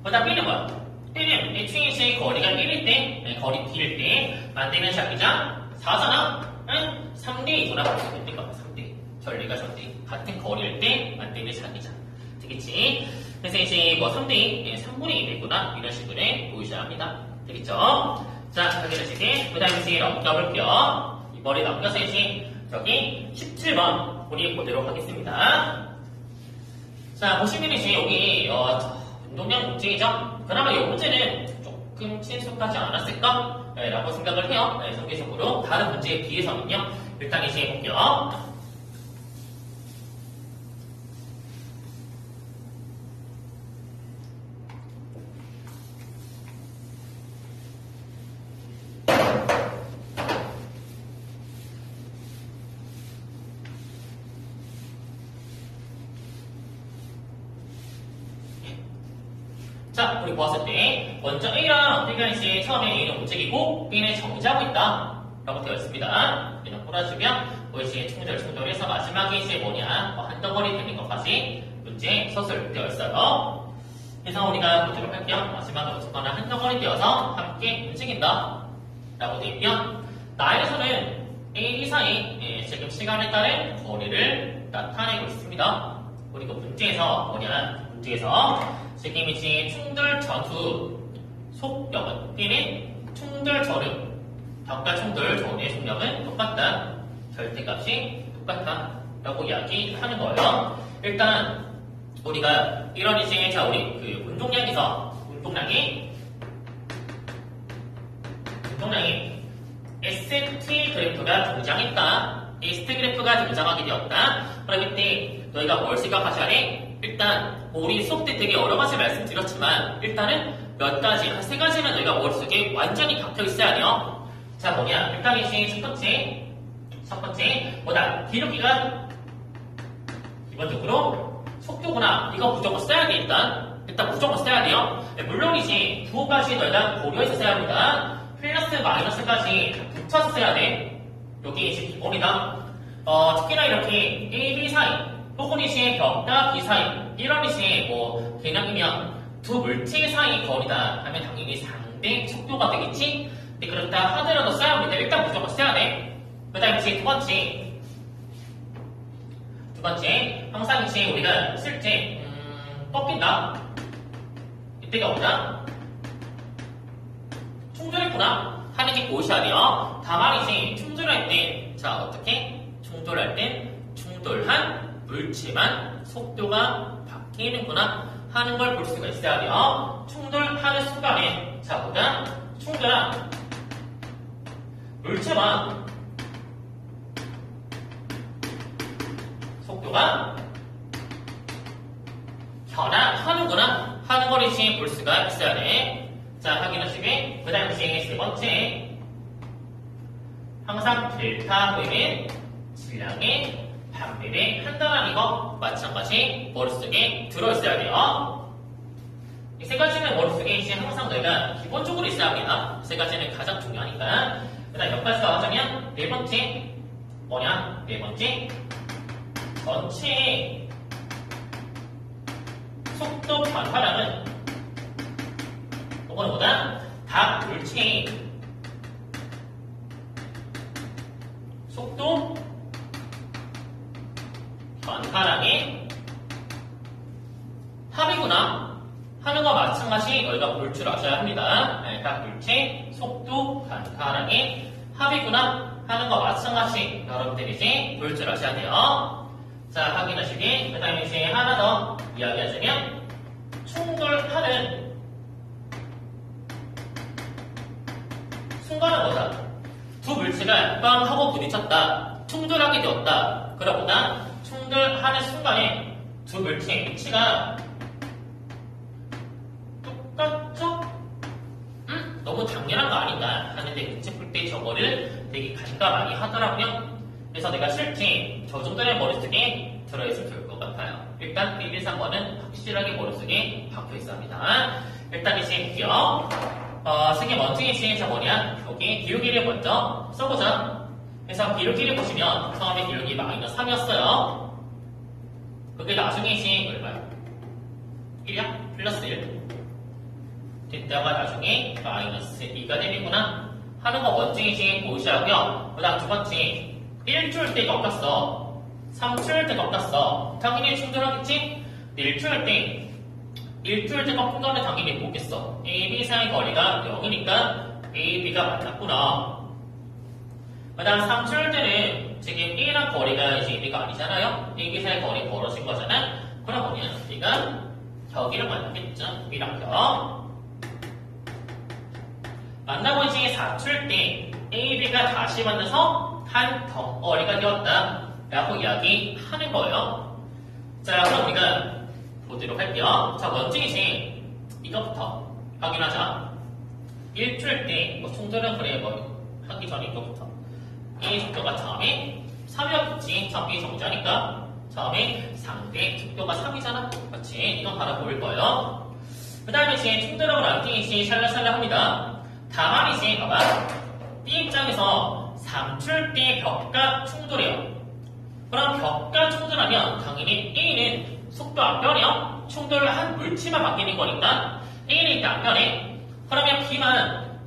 그 다음 B는 뭐야? B는 애초에 거리가 1일 때, 거리 D일 때 만드는 자기장 4잖아? 응? 3대 2구나 볼 수 있는 거야. 3대 2. 전리가 전리 같은 거리일 때 만들기 자기장 되겠지. 그래서 이제 뭐 3대 3분의 2 되구나 이런 식으로 보이셔야 합니다. 되겠죠? 자, 확인하시게 그 다음에 이제 넘겨볼게요. 이 머리 넘겨서 이제 저기 17번 우리 보도록 하겠습니다. 자, 보시면 이제 여기 운동량 문제이죠? 그나마 이 문제는 조금 친숙하지 않았을까? 네, 라고 생각을 해요. 네, 전개적으로 다른 문제에 비해서는요. 일단 이제 해볼게요. 자, 우리 보았을 때 먼저 A랑 B가 이제 처음에 A는 움직이고 B는 정지하고 있다 라고 되어 있습니다. 그냥 풀어주면 이제 충돌해서 마지막에 이제 뭐냐 한 덩어리 되는 것까지 문제 서술되어 있어요. 그래서 우리가 보도록 할게요. 마지막에 어쨌거나 한 덩어리 되어서 함께 움직인다 라고 되어 있고요. 나에서는 A, B 사이 지금 시간에 따른 거리를 나타내고 있습니다. 그리고 문제에서 지금 이제 충돌 전후 속력은 B는 충돌 전후 벽과 충돌 전후의 속력은 똑같다. 절대값이 똑같다. 라고 이야기하는 거예요. 일단 우리가 이런 이제 자 우리 그 운동량이 ST 그래프가 등장했다. ST 그래프가 등장하게 되었다. 그럼 이때 너희가 뭘 생각하셔야 돼? 일단 우리 수업 때 되게 여러 가지 말씀드렸지만 일단은 몇 가지, 한 세 가지는 너희가 머릿속에 완전히 박혀 있어야 돼요. 자 뭐냐? 일단 이제 첫 번째 뭐다? 기록기가 기본적으로 속도구나. 이거 무조건 써야 돼 일단 무조건 써야 돼요. 네, 물론이지 두 가지 너희가 고려해서 써야 합니다. 플러스 마이너스까지 붙여서 써야 돼. 여기 이제 기본이다. 특히나 이렇게 A, B 사이 혹은 이제 벽과 B 사이 이런 이제 뭐 개념이면 두 물체 사이 거리다 하면 당연히 상대 속도가 되겠지. 근데 그렇다 하더라도 써야 합니다. 일단 무조건 써야 돼. 그 다음에 이제 두 번째 항상 이제 우리가 쓸 때 꺾인다. 이때가 뭐다? 충돌했구나 하는 게 보이셔야 돼요. 다만 이제 충돌할 때 자 어떻게? 충돌할 땐 충돌한 물체만 속도가 바뀌는구나 하는 걸 볼 수가 있어야 돼요. 충돌하는 순간에 자 보다 충돌한 물체만 속도가 변화하는구나 하는 걸 이제 볼 수가 있어야 돼. 자 확인하시게 그 다음 이제 세 번째 항상 델타 보이는 질량의 반비례 한다는 거 마찬가지 머릿속에 들어있어야 돼요. 이 세 가지는 머릿속에 이제 항상 너희가 기본적으로 있어야 합니다. 세 가지는 가장 중요하니까. 그 다음 몇 가지 더 하자면 네 번째 뭐냐? 네 번째 전체의 속도 변화량은 이거는 뭐다? 각 물체의 속도 변화량의 합이구나 하는 거 마찬가지 너희가 볼 줄 아셔야 합니다. 네, 각 물체 속도 변화량의 합이구나 하는 거 마찬가지 여러분들이 이제 볼 줄 아셔야 돼요. 자 확인하시기 그 다음에 이제 하나 더 이야기하자면 충돌하는 순간은 뭐다? 두 물체가 빵 하고 부딪혔다. 충돌하게 되었다. 그러보다 충돌하는 순간에 두 물체의 위치가 똑같죠? 너무 당연한 거 아닌가 하는데 문제 풀 때 저거를 되게 가시가 많이 하더라고요. 그래서 내가 실제 저 정도의 머릿속에 들어있으면 좋을 것 같아요. 일단 1, 2, 3번은 확실하게 머릿속에 박혀있어야 합니다. 일단 이제 볼게요. 세개 먼저 이제 뭐냐? 여기 기울기를 먼저 써보자. 그래서 기울기를 보시면 처음에 기울기 마이너스 3이었어요. 그게 나중에 이제 얼마야? 1이야? 플러스 1. 됐다가 나중에 마이너스 2가 되는구나 하는 거 먼저 이제 보이셔야 하고요. 그 다음 두 번째 1줄 때 꺾였어. 3초일 때 꺾었어. 당연히 충돌하겠지? 1초일 때, 1초일 때 꺾은 거는 당연히 뭐겠어? A, B 사이 거리가 0이니까 A, B가 만났구나. 그 다음 3초일 때는 지금 A랑 거리가 이제 B가 아니잖아요? A, B 사이 거리 벌어진 거잖아? 그럼 뭐냐? B가 벽이랑 만나겠죠? B랑 벽. 만나고 이제 4초일 때 A, B가 다시 만나서 한 덩어리가 되었다 라고 이야기하는 거예요. 자, 그럼 우리가 보도록 할게요. 자, 먼저 이제 이것부터 확인하자. 1초일 때 뭐 충돌은 그래 뭐 하기 전에 이거부터 A 속도가 처음에 3이었겠지. 처음 A 정자니까 처음에 상대 속도가 3이잖아. 그렇지? 이건 바로 보일 거예요. 그 다음에 이제 충돌하고 난 뒤에 이제 샬라샬라 합니다. 다만 이제 봐봐. B 입장에서 3초일 때 벽과 충돌해요. 그럼 벽과 충돌하면 당연히 A는 속도 안 변해요. 충돌을 한 물체만 바뀌는 거니까 A는 일단 안 변해. 그러면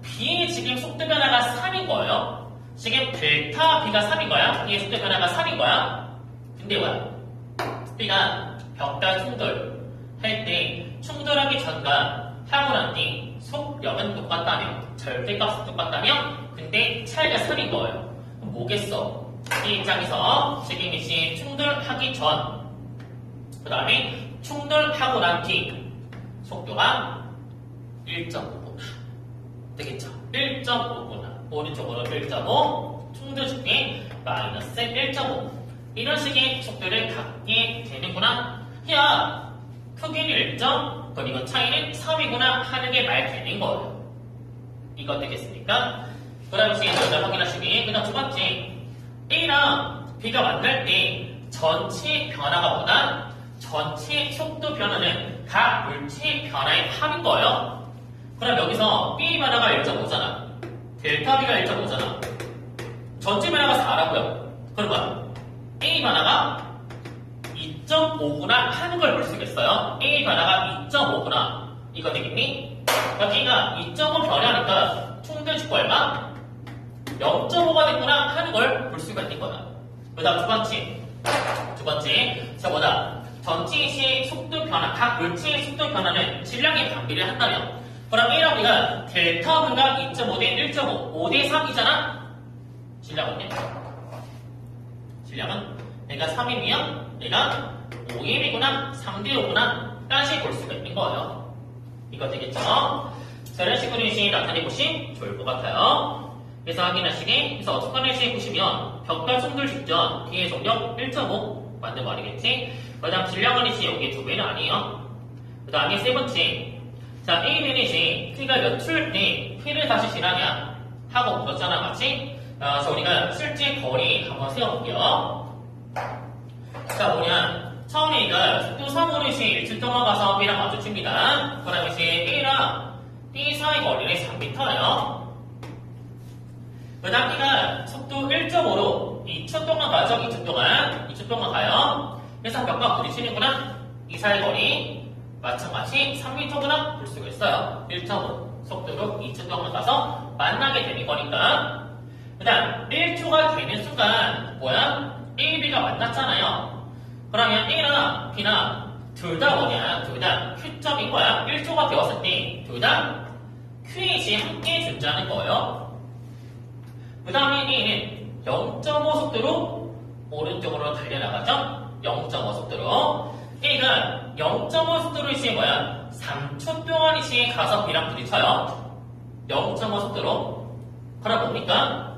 B의 지금 속도 변화가 3인 거예요. 지금 델타 B가 3인 거야. B의 속도 변화가 3인 거야. 근데 뭐야? B가 벽과 충돌 할 때 충돌하기 전과 하고 난 뒤 속력은 똑같다며 절대값은 똑같다며 근데 차이가 3인 거예요. 그럼 뭐겠어? 이 입장에서 지금 이제 충돌하기 전 그 다음에 충돌하고 난 뒤 속도가 1.5구나 되겠죠? 1.5구나 오른쪽으로 1.5 충돌 줄게 마이너스 1.5 이런 식의 속도를 갖게 되는구나. 야 크기는 1점 그리고 차이는 3이구나 하는 게 말되는 거예요. 이거 되겠습니까? 그 다음에 이제 여기다 확인하시기 그 다음 두 번째 A랑 B가 만날 때 전체 변화가 뭐다? 전체 속도 변화는 각 물체의 변화의 합인 거예요. 그럼 여기서 B 변화가 1.5잖아. 델타 B가 1.5잖아. 전체 변화가 4라고요. 그러면 A 변화가 2.5구나 하는 걸 볼 수 있겠어요. A 변화가 2.5구나. 이거 되겠니? 여기가 2.5 변화하니까 충돌축구 얼마? 0.5가 됐구나 하는 걸 볼 수가 있는 거야. 그 다음 두 번째, 자 뭐다? 전체의 속도 변화, 각 물체의 속도 변화는 질량의 반비를 한다면 그럼 A랑 B가 델타 V가 2.5 대 1.5, 5 대 3이잖아? 질량은요? 질량은 얘가 3이면 얘가 5m이구나, 3대 5구나 까지 볼 수가 있는 거예요. 이거 되겠죠? 자, 이런 식으로 이제 나타내 보시면 좋을 것 같아요. 그래서 확인하시게, 그래서 어떻게 하는지 보시면 벽과 충돌 직전 뒤에 속력 1.5 맞는 말이겠지? 그 다음 질량은 이제 여기 2배는 아니에요. 그 다음에 세 번째, 자 A는 이제 P가 몇 초일 때 P를 다시 지나냐 하고 물었잖아, 맞지? 그래서 우리가 실제 거리 한번 세워볼게요. 자 뭐냐, 처음에 A가 속도 3으로 이제 1초 동안 가서 B랑 마주칩니다. 그 다음에 이제 A랑 B 사이 거리는 3m예요. 그 다음 B가 속도 1.5로 2초 동안 가죠. 2초 동안 가요. 그래서 벽과 부딪히는구나. 이 사이 거리 마찬가지 3m구나 볼 수가 있어요. 1.5 속도로 2초 동안 가서 만나게 되는 거니까. 그 다음 1초가 되는 순간 뭐야? A, B가 만났잖아요. 그러면 A나 B나 둘 다 뭐냐? 둘 다 Q점인 거야. 1초가 되었을 때 둘 다 Q이 함께 존재하는 거예요. 그 다음에 A는 0.5 속도로 오른쪽으로 달려나가죠. 0.5 속도로 A가 0.5 속도로 이제 뭐야? 3초 동안 이제 가서 B랑 부딪혀요. 0.5 속도로. 그럼 뭡니까?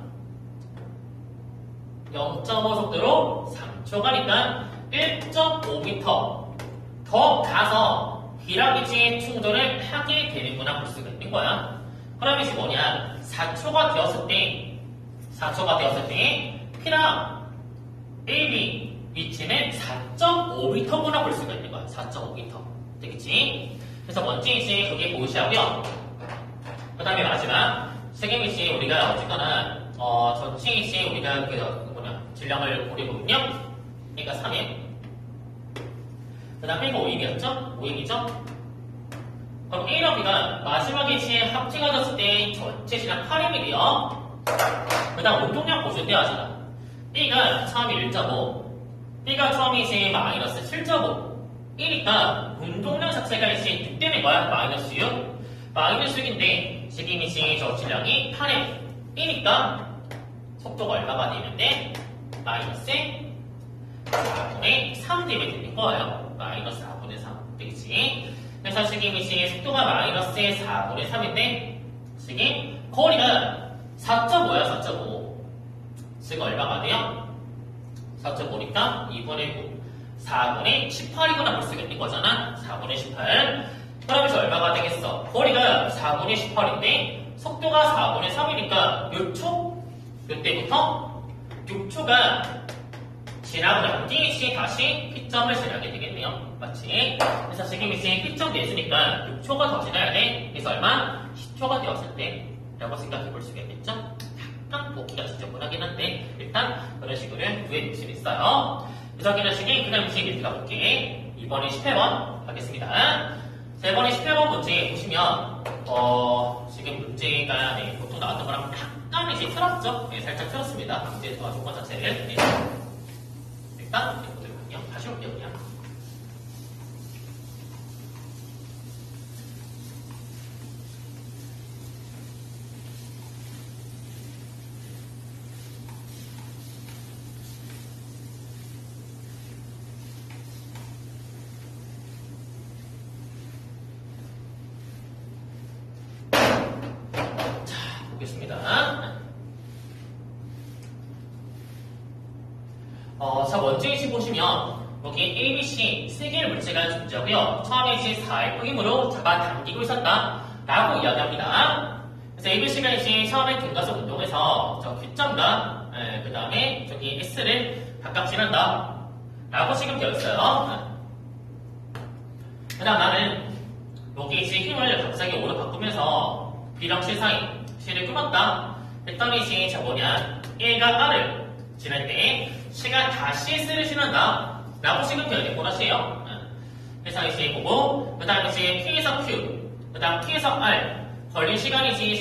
0.5 속도로 3초 가니까 1.5m 더 가서 B랑 이제 충돌을 하게 되는구나 볼 수가 있는 거야. 그럼 이제 뭐냐? 4초가 되었을 때 P랑 AB 위치는 4.5m구나 볼 수가 있는 거야. 4.5m. 되겠지? 그래서 먼저 이제 그게 보시하고요. 그 다음에 마지막, 세계 이제 우리가 어쨌거나, 전체 이제 우리가 질량을 고려해보면요. 그러니까 3일. 그 다음에 5임이었죠? 5임이죠? 그럼 A랑 B가 마지막에 이제 합체가 됐을 때 전체 질량 8임이래요. 그 다음 운동량 보실 때 하잖아. A가 처음에 1.5, B가 처음에 이제 마이너스 7.5 1이니까 운동량 자체가 이제 6 되는 거야. 마이너스 6. 마이너스 6인데 지금 이제 저 질량이 8에 1이니까 속도가 얼마가 되는데 마이너스 4분의 3 되면 되는 거예요. 마이너스 4분의 3 되겠지. 그래서 지금 이제 속도가 마이너스 4분의 3인데 지금 거리가 4.5야. 4.5. 지금 얼마가 돼요? 4.5니까 2분의 9 4분의 18이구나 볼 수가 있는 거잖아. 4분의 18. 그러면서 얼마가 되겠어? 거리가 4분의 18인데 속도가 4분의 3이니까 몇 초? 몇 때부터? 6초가 지나고 난 뒤에 다시 P점을 지나게 되겠네요. 맞지? 그래서 지금 이제 P점 됐으니까 6초가 더 지나야 돼. 그래서 얼마? 10초가 되었을 때 라고 생각해 볼 수가 있겠죠? 약간 보기가 지저분하긴 한데 일단 그런 식으로 구해 볼 수 있어요. 그래서 그런 식이 그 다음 이제 밑에 가볼게. 이번에 18번 가겠습니다. 자, 이번에 18번 문제 보시면 지금 문제가 보통 나왔던 거랑 약간 이제 틀었죠? 네, 살짝 틀었습니다. 문제 도와준 것 자체를. 네. 일단 보도록 할게요. 다시 올게요, 그냥. 보겠습니다. 자, 먼저 이제 보시면 여기 A, B, C 세 개의 물체가 존재하고요. 처음에 이제 4의 포임으로 잡아당기고 있었다 라고 이야기합니다. 그래서 A, B, C가 이제 처음에 등가속 운동에서 저 Q점과 그 다음에 저기 S를 각각 지난다 라고 지금 되어 있어요. 그 다음 나는 여기 이제 힘을 갑자기 O로 바꾸면서 B랑 C 사이 C를 끊었다 했더니 이제 저 뭐냐 A가 R을 지날 때 C가 다시 S를 지난다 라고 지금 되어 있는 거라시에요. 그래서 이제 보고 그 다음에 이제 P에서 Q 그 다음 T에서 R 걸린 시간이 지금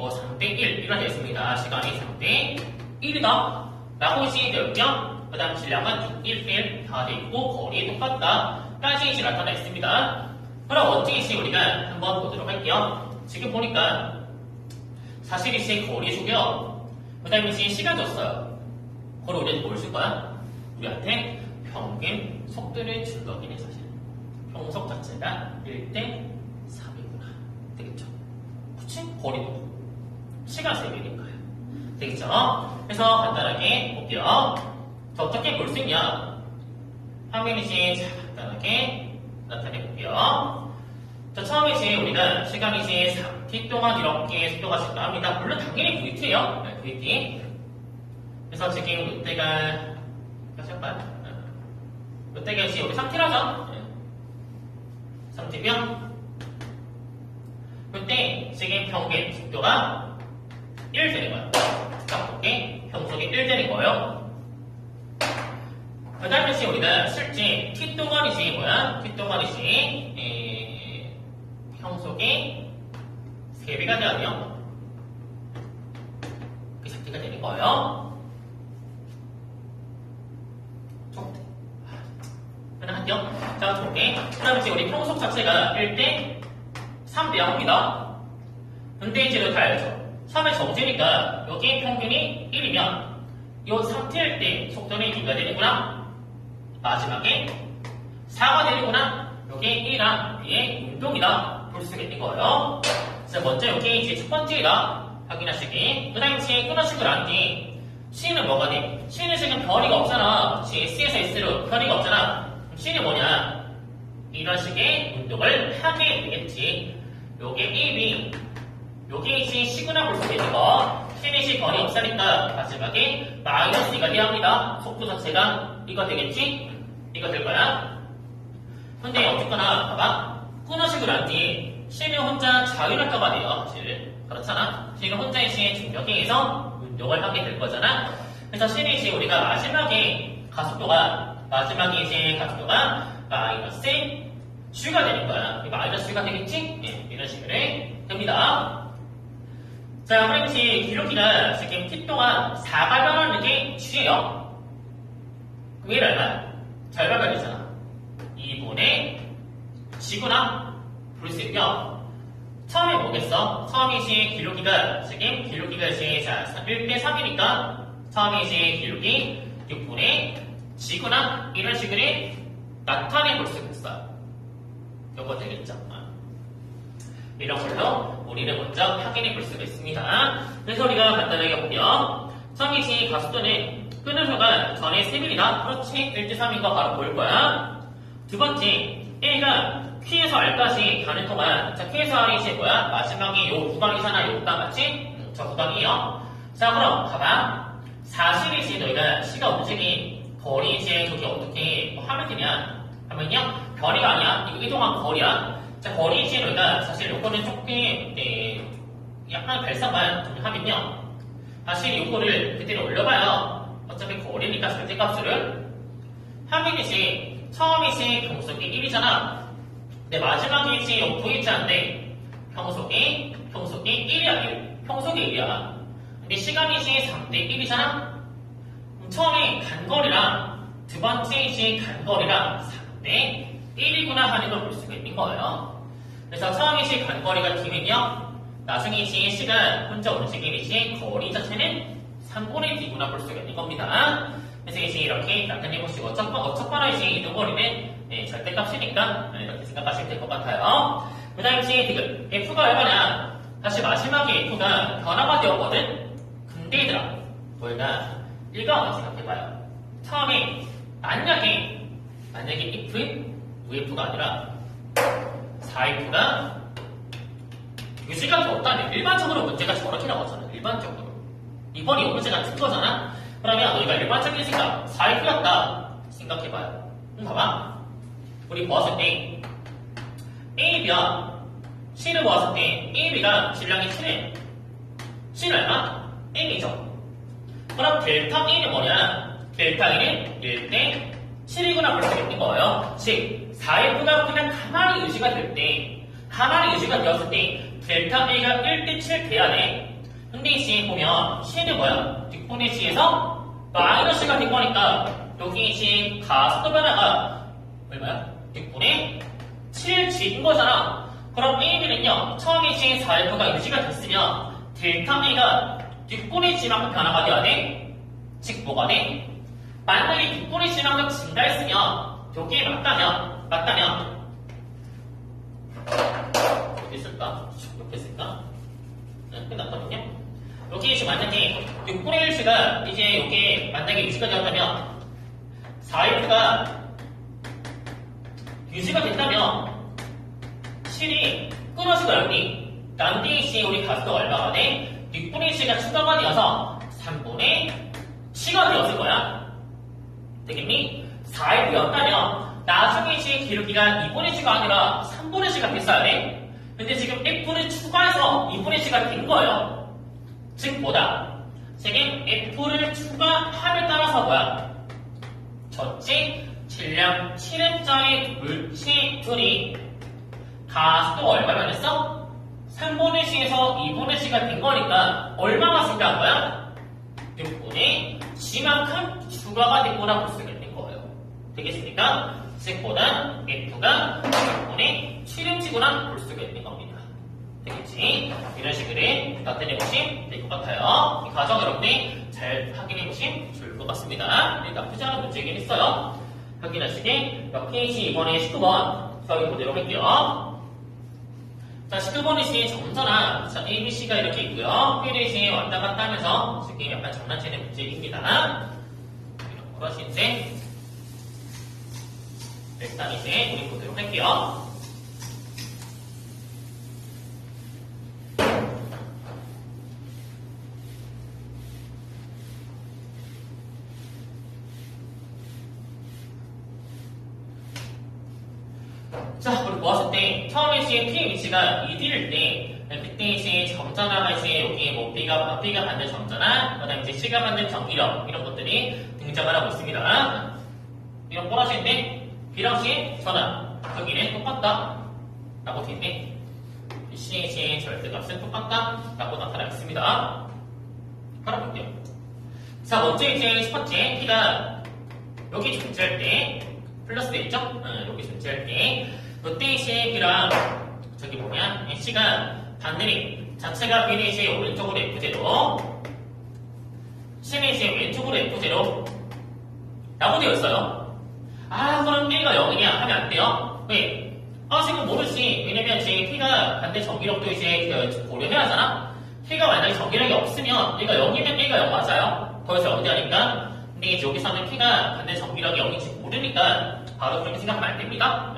3대 1 이라 되어 있습니다. 시간이 3대 1이다 라고 이제 되어 있고요. 그 다음 질량은 1, 1 다 되어 있고 거리 똑같다 까지 이제 나타나 있습니다. 그럼 어떻게 이제 우리가 한번 보도록 할게요. 지금 보니까 사실 이제 거리 주고요. 그 다음에 이제 시간 줬어요. 그걸 우리한테 뭘 줄 거야? 우리한테 평균 속도를 줄 거긴 해, 사실. 평속 자체가 1대 3이구나. 되겠죠? 그치? 거리도. 시간 3배니까요. 되겠죠? 그래서 간단하게 볼게요. 자, 어떻게 볼 수 있냐? 화면 이제 간단하게 나타내 볼게요. 자, 처음에 이제 우리가 시간이 이제 3t 동안 이렇게 속도가 증가합니다. 물론 당연히 VT예요. 네, VT. 그래서 지금 이때가 잠깐 이때가 이제 우리 3t라죠. 네. 3t면 그때 지금 평균 속도가 1 되는 거예요. 자, 이렇게 평속이 1 되는 거예요. 그 다음에 이제 우리가 실제 t 동안이지 뭐야? t 동안이지 평속이 3배가 돼야 돼요. 그 작기가 되는 거예요. 할게요. 자, 좋게. 그 다음에 이제 우리 평속 자체가 1대 3대야 합니다. 근데 이제 이거 다 알죠? 3의 정제니까 여기 평균이 1이면 이 3t일 때 속도는 2가 되는구나. 마지막에 4가 되는구나. 여기 1이랑 위에 운동이다. 볼 수가 있는 거예요. 자, 먼저 여기 이제 첫 번째이다. 확인하시기. 그 다음에 이제 끊어지고 난 뒤 C는 뭐가 돼? C는 지금 변이가 없잖아. S에서 S로 변이가 없잖아. C는 뭐냐? 이런 식의 운동을 하게 되겠지. 요게 1이 요게 이제 C구나 볼 수 있는 거. C는 이제 변이 없으니까 마지막에 마이너스 2가 돼야 합니다. 속도 자체가 이거 되겠지? 이거 될 거야. 근데 어쨌거나 봐봐. 끊어지고 난 뒤 C는 혼자 자유낙하가 돼요. 사실 그렇잖아. C는 혼자 이제 중력에 의해서 운동을 하게 될 거잖아. 그래서 C는 이제 우리가 마지막에 가속도가 마이너스 G가 되는 거야. 마이너스 G가 되겠지? 네, 이런 식으로 됩니다. 자, 그럼 이제 기록기가 지금 t 동안 4가 변하는 게 G예요. 그럼 얘를 얼마야? 잘 봐야 되잖아. 2분의 G구나. 볼 수 있고요. 처음에 뭐겠어? 처음에 이제 기록기가 지금 기록기가 이제 1대 3이니까 처음에 이제 기록이 6분의 G구나. 이런 식으로 나타내 볼 수가 있어요. 요거 되겠죠? 이런 걸로 우리는 먼저 확인해 볼 수가 있습니다. 그래서 우리가 간단하게 볼게요. 처음에 이제 가속도는 끄는 순간 전에 3mm다. 그렇지? 1대 3인 거 바로 보일 거야. 두 번째, A가 Q에서 R까지 가는 동안, 자, Q에서 R이 이제 뭐야? 마지막에 요 구간이잖아. 요 구간 맞지? 저 구간이에요. 자, 그럼 봐봐. 사실 이제 너희가 C가 움직인 거리 이제 저기 어떻게 뭐 하면 되냐? 하면요, 거리가 아니야. 이거 이동한 거리야. 자, 거리 이제 너희가 사실 요거는 조금 약간 발상만 하면요. 사실 요거를 그대로 올려봐요. 어차피 거리니까 절대값을 하면 이제 처음에 이제 평속이 1이잖아. 근데 마지막에 이제 V자인데 평속이 1이야. 1. 평속이 1이야. 근데 시간이 이제 3대 1이잖아. 그럼 처음에 간거리랑 두 번째 이제 간거리랑 3대 1이구나 하는 걸 볼 수가 있는 거예요. 그래서 처음에 이제 간거리가 D면요. 나중에 이제 시간 혼자 움직이는 이제 거리 자체는 3분의 D구나 볼 수가 있는 겁니다. 그래서 이제 이렇게 나타내 보시고 어쨌거나 이제 이동거리는 절대값이니까 이렇게 생각하시면 될 것 같아요. 그 다음에 이제 지금 F가 얼마냐? 사실 마지막에 F가 변화가 되었거든? 근데 얘들아, 너희가 일과만 생각해봐요. 처음에 만약에 if, UF가 아니라 4F가 유지가 되었다면 일반적으로 문제가 저렇게 나왔잖아. 일반적으로. 이번이 문제가 같은 거잖아? 그러면 너희가 일반적인 생각, 4F였다 생각해봐요. 봐봐. 우리 보았을 때 AB와 C를 보았을 때 AB가 질량이 7은 C는 얼마? M이죠. 그럼 델타 A는 뭐냐? 델타 A는 1대 7이구나 볼 수 있는 거예요. 즉 4F가 그냥 가만히 유지가 될 때, 가만히 유지가 되었을 때 델타 A가 1대 7 돼야 돼. 근데 이제 보면 C는 뭐야? 6분의 G에서 마이너스가 된 거니까 여기 이제 가속도 변화가 얼마야? 6분의 7G인 거잖아. 그럼 AB는요, 처음에 이제 4F가 유지가 됐으면 델타 A가 6분의 G만큼 변화가 돼야 돼. 즉 뭐가 돼? 만약에 6분의 G만큼 증가했으면 여기에 맞다면 어디 있을까? 이렇게 있을까? 네, 끝났거든요. 여기 지금 만약에 6분의 1G가 이제 여기에 만약에 유지가 되었다면 4F가 유지가 된다면 7이 끊어지고 난뒤에 이제 우리 가속도가 얼마가 돼? 6분의 1G가 추가가 되어서 3분의 7가 되었을 거야. 되겠니? 4F였다면 나중에 이제 기울기가 2분의 G가 아니라 3분의 G가 됐어야 돼. 근데 지금 F를 추가해서 2분의 G가 된 거예요. 즉 뭐다? 지금 F를 추가함에 따라서 뭐야? 첫째, 질량 7m짜리 물체들이 가속도가 얼마 변했어? 3분의 G에서 2분의 G가 된 거니까 얼마가 증가한 거야? 6분의 G만큼 추가가 됐구나 볼 수가 있는 거예요. 되겠습니까? 즉 보다 F가 6분의 7m구나 볼 수가 있는 겁니다. 되겠지? 이런 식으로 나타내 보시면 될 것 같아요. 이 과정 여러분이 잘 확인해 보시면 좋을 것 같습니다. 나쁘지 않은 문제이긴 했어요. 확인하시게 몇 페이지 이번에 19번 저희 보도록 할게요. 자, 19번은 이제 점선아. 자, A, B, C가 이렇게 있고요. P를 이제 왔다 갔다 하면서 지금 약간 장난치는 문제입니다. 이런 거로 이제 일단 이제 우리 보도록 할게요. 자, 우리 보았을 때 처음에 이제 P의 위치가 2D일 때 그때 이제 점전화가 이제 여기에 뭐 B가 만든 점전화, 그다음에 이제 C가 만든 정기력 이런 것들이 등장을 하고 있습니다. 이런 보라색인데 B랑 C의 전화 여기는 똑같다 라고 되어 있네. C의 이제 절대값은 똑같다 라고 나타나 있습니다. 바로 볼게요. 자, 먼저 이제 첫 번째 P가 여기 존재할 때 플러스 되겠죠? 여기 존재할 때 이때 이제 B랑 저기 뭐냐 C가 반대리 자체가 B는 이제 오른쪽으로 F0 C는 이제 왼쪽으로 F0 라고 되어 있어요. 아 그럼 A가 0이냐 하면 안 돼요. 왜? 지금 모르지. 왜냐면 이제 P가 반대 정기력도 이제 고려해야 하잖아. P가 만약에 정기력이 없으면 A가 0이면 A가 0 맞아요. 거기서 0이 아니까. 근데 이제 여기서는 P가 반대 정기력이 0인지 모르니까 바로 그렇게 생각하면 안 됩니다.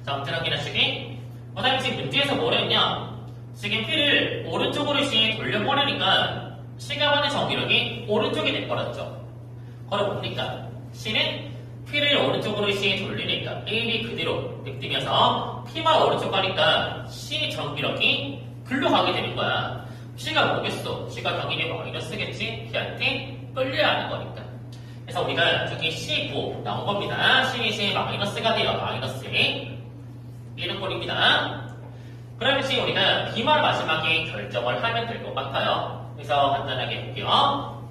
자, 아무튼 확인하시기. 그 다음에 지금 문제에서 뭐라 했냐? 지금 P를 오른쪽으로 이제 돌려버리니까 C가 반대 정기력이 오른쪽이 돼버렸죠. 그럼 뭡니까? C는 P를 오른쪽으로 이제 돌리니까 A, B 그대로 냅두면서 P만 오른쪽 가니까 C 정기력이 글로 가게 되는 거야. C가 뭐겠어? C가 당연히 마이너스겠지? P한테 끌려야 하는 거니까. 그래서 우리가 저기 C9 나온 겁니다. C 이제 마이너스가 돼요. 마이너스 이런 꼴입니다. 그러면 이제 우리가 B만 마지막에 결정을 하면 될 것 같아요. 그래서 간단하게 볼게요.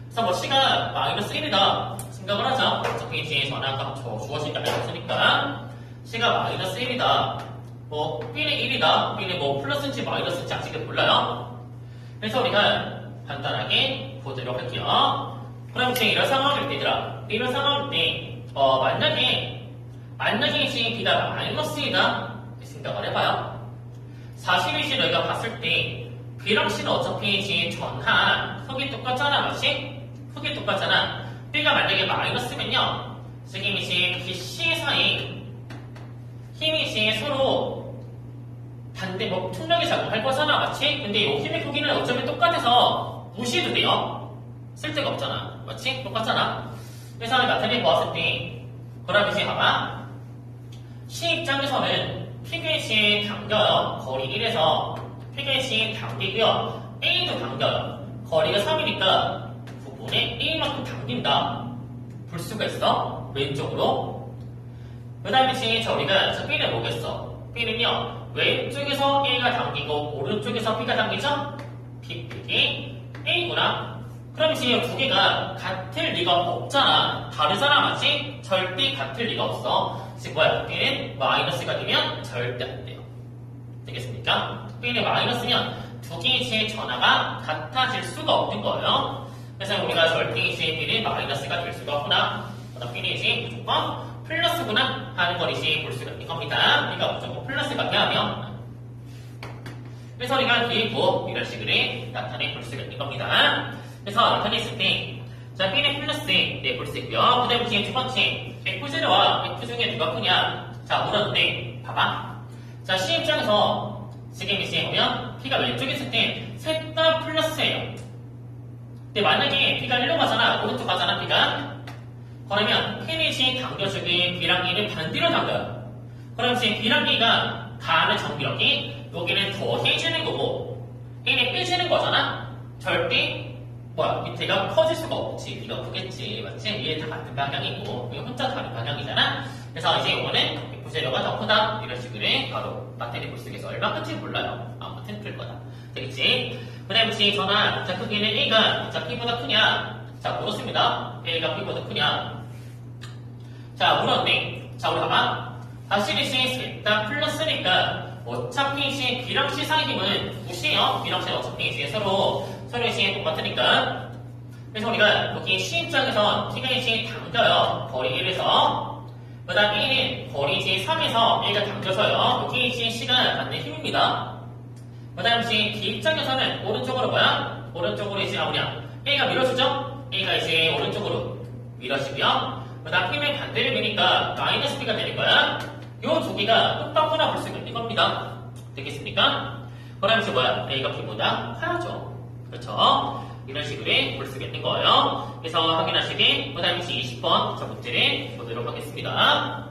그래서 뭐 C가 마이너스 1이다 생각을 하자. 어차피 이제 전화가 주어진 게 아니었으니까 C가 마이너스 1이다. 뭐 B는 1이다. B는 뭐 플러스인지 마이너스인지 아직은 몰라요. 그래서 우리가 간단하게 보도록 할게요. 그럼 이제 이런 상황일 때 얘들아 이런 상황일 때 만약에 이제 B가 마이너스이다 생각을 해봐요. 사실 이제 너희가 봤을 때 B랑 C는 어차피 이제 전한 크기 똑같잖아, 맞지? 크기 똑같잖아. B가 만약에 마이너스면요, 지금 이제 B, C 사이 힘이 이제 서로 반대, 뭐 충격이 작용할 거잖아, 맞지? 근데 이 힘의 크기는 어차피 똑같아서 무시해도 돼요. 쓸데가 없잖아, 맞지? 똑같잖아. 그래서 나타내 보았을 때, 그럼 이제 봐봐. C 입장에서는 P가 이제 당겨요. 거리 1에서 P가 이제 당기고요. A도 당겨요. 거리가 3이니까 부분에 A만큼 당긴다. 볼 수가 있어. 왼쪽으로. 그 다음에 이제 우리가 B는 뭐겠어? B는요. 왼쪽에서 A가 당기고 오른쪽에서 B가 당기죠? B, B기 A구나. 그럼 이제 두 개가 같을 리가 없잖아. 다르잖아, 맞지? 절대 같을 리가 없어. 즉 뭐야? B는 마이너스가 되면 절대 안 돼요. 되겠습니까? B는 마이너스면 두 개의 이제 전화가 같아질 수가 없는 거예요. 그래서 우리가 절대 이제 B는 마이너스가 될 수가 없구나. 그다음 B는 이제 무조건 플러스구나 하는 걸 이제 볼 수가 있는 겁니다. 그러니까 무조건 플러스가 돼야면. 그래서 우리가 뒤에 뭐 이런 식으로 나타내 볼 수가 있는 겁니다. 그래서 나타냈을 때, 자, B는 플러스, 네, 볼 수 있고요. 그 다음에 지금 두 번째, F0와 F 중에 누가 크냐? 자, 물었는데, 봐봐. 자, C 입장에서, 지금 이제 보면, P가 왼쪽에 있을 때, 셋 다 플러스예요. 근데 만약에 P가 1로 가잖아, 오른쪽 가잖아, P가. 그러면, P는 이제 당겨주기, B랑 E는 반대로 당겨요. 그럼 이제 B랑 E가 가하는 정기력이, 여기는 더해지는 거고, E는 빼지는 거잖아? 절대, 밑에가 커질 수가 없지. B가 크겠지. 맞지? 위에 다 같은 방향이고, 여기 혼자 다른 방향이잖아? 그래서 이제 이거는 F0가 더 크다. 이런 식으로 바로 나타내 볼 수 있겠어. 얼마 큰지 몰라요. 아무튼 클 거다. 되겠지? 그 다음에 이제 전화, 자, 크기는 A가, 자, B보다 크냐? 자, 물었습니다. A가 B보다 크냐? 자, 물었네. 자, 우리 봐봐. 사실 이제 셋다 플러스니까, 어차피 이제 B랑 C 사이 힘은 무시해요. B랑 C는 어차피 이제 서로 이제 똑같으니까. 그래서 우리가 여기 C 입장에선 T가 이제 당겨요. 거리 1에서. 그 다음 A는 거리 이제 3에서 A가 당겨서요. 여기 이제 C가 받는 힘입니다. 그 다음 이제 D 입장에서는 오른쪽으로 뭐야? 오른쪽으로 이제 A가 밀어주죠? A가 이제 오른쪽으로 밀어주고요. 그 다음 힘의 반대를 미니까 마이너스 B가 되는 거야. 요 두 개가 똑같구나 볼 수가 있는 겁니다. 되겠습니까? 그럼 이제 뭐야? A가 B보다 커야죠. 그렇죠? 이런 식으로 볼 수가 있는 거예요. 그래서 확인하시기, 그 다음에 20번 자 문제를 보도록 하겠습니다.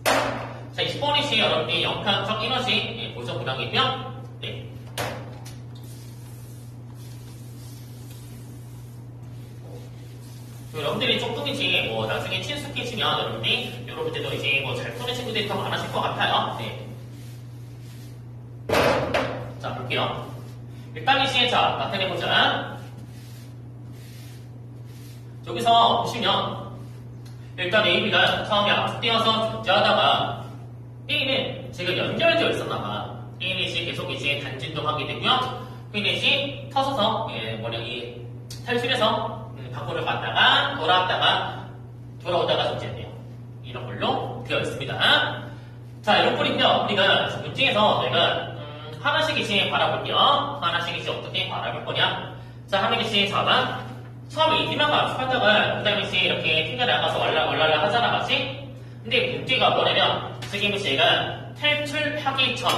자, 20번이 여러분이 영상적 에너지 보정 문항이고요. 네. 여러분들이 조금 이제 뭐 나중에 친숙해지면 여러분들이 여러분들도 이제 뭐 잘 푸는 친구들이 더 많아질 것 같아요. 네. 자, 볼게요. 일단 이제 자 나타내보자. 여기서 보시면 일단 AB가 처음에 앞뛰어서 존재하다가 A는 지금 연결되어 있었나봐. A는 이제 계속 이제 단진동하게 되고요. B는 이제 터서서 이 탈출해서 밖으로 갔다가 돌아오다가 존재해요. 이런 걸로 되어 있습니다. 자, 이런 꼴인데요. 우리가 문제에서 저희가 하나씩 이제 바라볼게요. 하나씩 이제 어떻게 바라볼 거냐. 자, 하면 이제 4번. 처음에 이 D만 압축하다가 그 다음에 이제 이렇게 튕겨 나가서 월랄 하잖아, 맞지? 근데 문제가 뭐냐면 지금 제가 탈출하기 전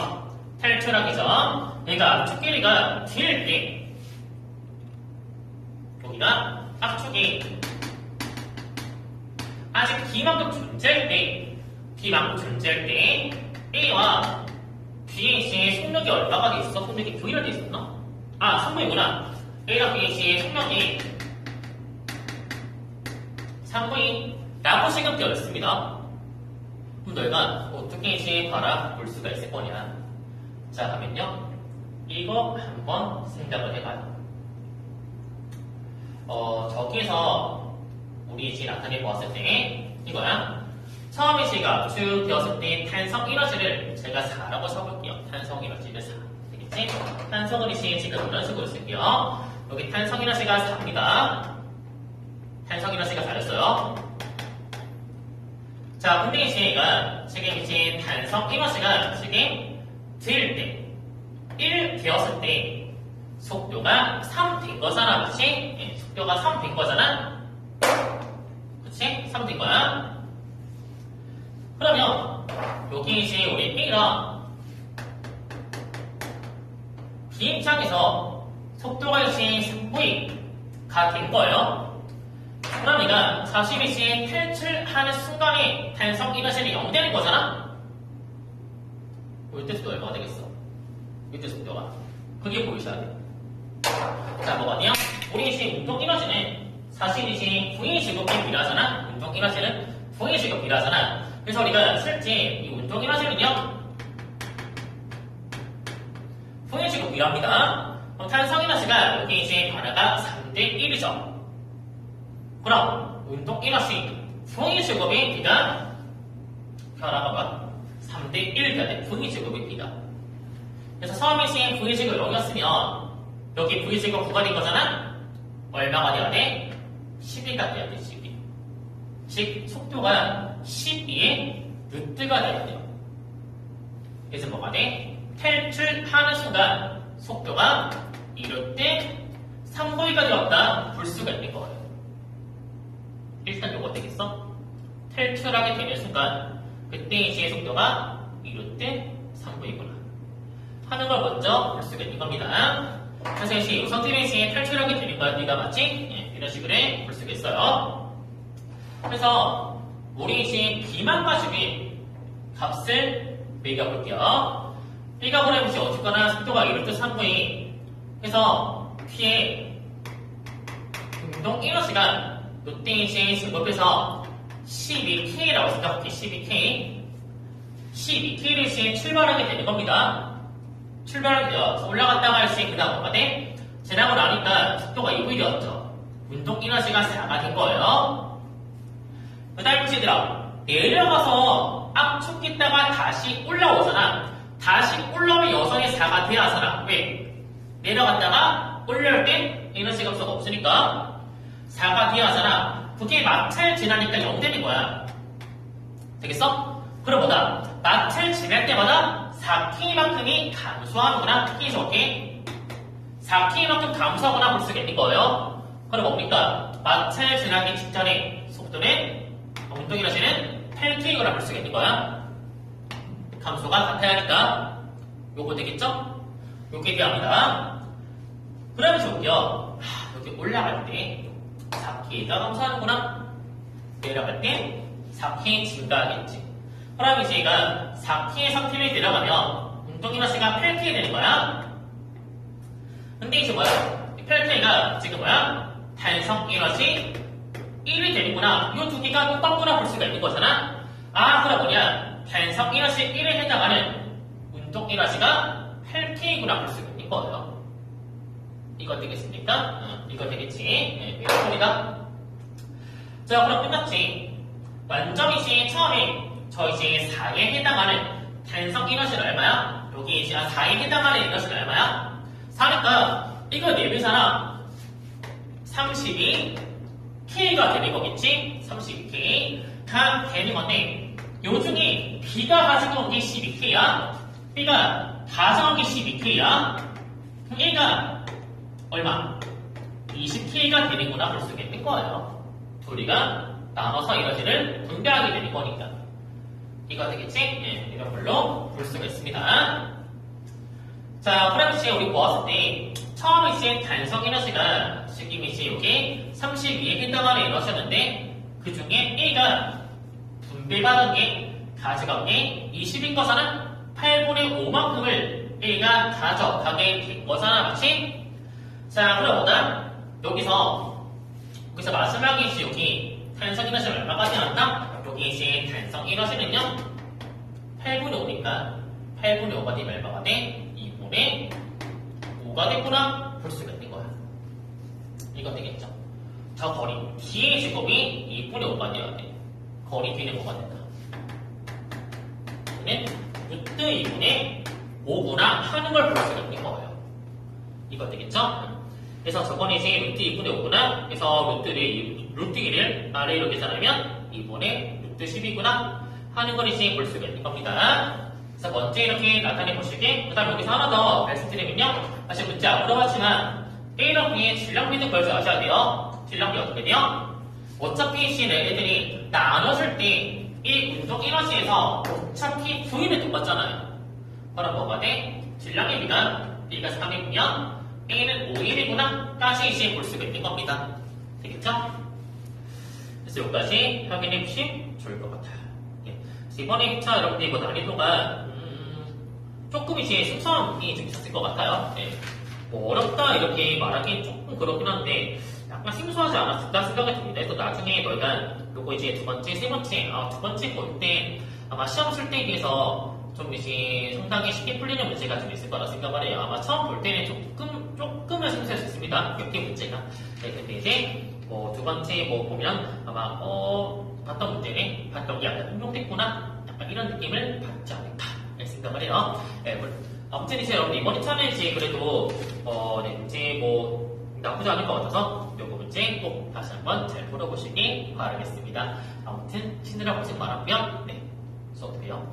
그러니까 압축 길이가 D일 때 여기가 압축이 아직 D만큼 존재할 때 A와 B의 이제 속력이 얼마가 돼 있어? 속력이 교일화 돼 있었나? 아, 상부이구나. A랑 B의 이제 속력이 상부이라고 생각되어 있습니다. 그럼 너희가 어떻게 이제 바라볼 수가 있을 거냐? 자, 하면요. 이거 한번 생각을 해봐요. 저기에서 우리 이제 나타내 보았을 때 이거야. 처음에 제가 압축되었을 때 탄성 에너지를 제가 4라고 써볼게요. 탄성 에너지를 4. 되겠지? 탄성을 이제 지금 이런 식으로 쓸게요. 여기 탄성 에너지가 4입니다. 탄성 에너지가 4였어요. 자, 근데 이제가 지금 이제 탄성 에너지가 지금 들 때, 1 되었을 때 속도가 3 된 거잖아, 그치? 속도가 3 된 거잖아? 그치? 3 된 거야. 그러면 여기 이제 우리 A랑 B 입장에서 속도가 이제 3V가 된 거예요. 그럼 내가 40이제 탈출하는 순간에 탄성 에너지는 0 되는 거잖아? 이때 속도 얼마가 되겠어? 이때 속도가. 그게 보이셔야 돼. 자, 뭐가 돼요? 우리 이제 운동 에너지는 사실 이제 V의 제곱이 비례하잖아? 운동 에너지는 V의 제곱 비례하잖아? 그래서 우리가 실제 이 운동 에너지는요, V의 제곱 비례합니다. 그럼 탄성 에너지가 여기 이제 변화가 3대 1이죠. 그럼 운동 에너지 V의 제곱의 B가 변화가 봐. 3대 1 변해. V의 제곱의 B다. 그래서 처음에 이제 V의 제곱 0이었으면 여기 V의 제곱 9가 된 거잖아? 얼마가 돼야 돼? 12가 돼야 돼, 12. 즉, 속도가 12의 루트가 돼야 돼요. 그래서 뭐가 돼? 탈출하는 순간 속도가 2루트 3V가 되었다 볼 수가 있는 거예요. 일단 요거 되겠어? 탈출하게 되는 순간 그때 이제 속도가 2루트 3V구나 하는 걸 먼저 볼 수가 있는 겁니다. 그래서 이제 요 상태로 이제 탈출하게 되는 거야. 네가 맞지? 이런 식으로 볼 수가 있어요. 그래서 우리 이제 B만 가지고 값을 매겨볼게요. B가 보내면 이제 어쨌거나 속도가 2루트 3V 그래서 P의 운동 에너지가 이때 이제 제곱해서 12K라고 생각할게. 12K를 이제 출발하게 되는 겁니다. 출발하게 돼요. 그래서 올라갔다가 이제 그 다음 뭐가 돼? 지나고 나니까 속도가 2V 되었죠. 운동 에너지가 4가 된 거예요. 그 다음에 얘들아, 내려가서 압축했다가 다시 올라오잖아. 다시 올라오면 여성의 4가 돼야 하잖아. 왜? 내려갔다가 올라올 때 에너지 값수가 없으니까 4가 돼야 하잖아. 그게 마찰 지나니까 0 되는 거야. 되겠어? 그럼 뭐다? 마찰 지날 때마다 4K만큼이 감소하는구나. K 적게 4K만큼 감소하거나 볼 수가 있는 거예요. 그럼 뭡니까? 마찰 지나기 직전에 속도는 운동 에너지는 8K거나 볼 수가 있는 거야. 감소가 같아야 하니까 요거 되겠죠? 요게 비합니다. 그러면 저기요, 여기 올라갈 때 4K가 감소하는구나. 내려갈 때 4K 증가하겠지. 그럼 이제 얘가 4K의 상태로 내려가면 운동 에너지가 8K 되는 거야. 근데 이제 뭐야? 8K가 지금 뭐야? 탄성 에너지 1이 되는구나. 이 두 개가 똑같구나 볼 수가 있는 거잖아. 아, 그럼 뭐냐? 탄성 에너지 1에 해당하는 운동 에너지가 8K구나 볼 수가 있는 거예요. 이거 되겠습니까? 이거 되겠지. 네, 이렇습니다. 자, 그럼 끝났지. 완전 이제 처음에 저 이제 4에 해당하는 탄성 에너지는 얼마야? 여기 이제 4에 해당하는 에너지는 얼마야? 4니까 이거 내비잖아. 32K가 되는 거겠지? 32K가 되는 건데 요 중에 B가 가지고 온 게 12K야. B가 가져온 게 12K야. 그럼 A가 얼마? 20K가 되는구나 볼 수가 있는 거예요. 둘이가 나눠서 에너지를 분배하게 되는 거니까. 이거 되겠지? 네, 이런 걸로 볼 수가 있습니다. 자, 그럼 이제 우리 보았을 때 처음에 이제 단성 에너지가 지금 이제 이게 32에 해당하는 에너지였는데 그 중에 A가 분배받은 게 가져간 게 20인 거잖아? 8분의 5만큼을 A가 가져가게 된 거잖아, 맞지? 자, 그럼 뭐다? 여기서 마지막에 이제 여기 탄성 에너지는 얼마까지 나왔나? 여기 이제 탄성 에너지는요 8분의 5니까 8분의 5가 되면 얼마가 돼? 2분의 5가 됐구나 볼 수가 있는 거야. 이거 되겠죠? 저 거리 D의 제곱이 2분의 5가 돼야 돼. 거리 D는 뭐가 된다? 얘는 루트 2분의 5구나 하는 걸 볼 수가 있는 거예요. 이거 되겠죠? 그래서 저번에 이제 루트 2분의 5구나 그래서 루트 1을 아래 이렇게 자르면 2분의 루트 10이구나 하는 걸 이제 볼 수가 있는 겁니다. 그래서 먼저 이렇게 나타내 보시게 그 다음 여기서 하나 더 말씀드리면요. 사실 문제 안 물어봤지만 A랑 B의 질량비도 그걸 아셔야 돼요. 질량비 어떻게 돼요? 어차피 이제 애들이 나눠줄 때 이 운동 에너지에서 어차피 V는 똑같잖아요. 그럼 뭐가 돼? 질량의 비가 B가 3이면 A는 5일이구나 까지 이제 볼 수가 있는 겁니다. 되겠죠? 그래서 여기까지 확인해 보시면 좋을 것 같아요. 예. 그래서 이번에 회차 여러분들 이거 난이도가 조금 이제 순서이 좀 있었을 것 같아요. 예. 뭐 어렵다 이렇게 말하기 조금 그렇긴 한데 약간 생소하지 않았을까 생각이 듭니다. 그래서 나중에 너희가 요거 이제 두 번째, 세 번째, 두 번째 볼 때 아마 시험 쓸 때에 비해서 좀 이제 상당히 쉽게 풀리는 문제가 좀 있을 거라 생각을 해요. 아마 처음 볼 때는 조금은 생소할 수 있습니다. 몇 개 문제가. 네, 근데 이제 두 번째 보면 아마 봤던 문제는 봤던 게 약간 응용됐구나 약간 이런 느낌을 받지 않을까 생각을 해요. 네, 아무튼 이제 여러분 이번 차는 이제 그래도 네, 문제 나쁘지 않을 것 같아서 요거 문제 꼭 다시 한번 잘 풀어보시기 바라겠습니다. 아무튼 치느라 고생 많았고요. 네, 수업 돼요.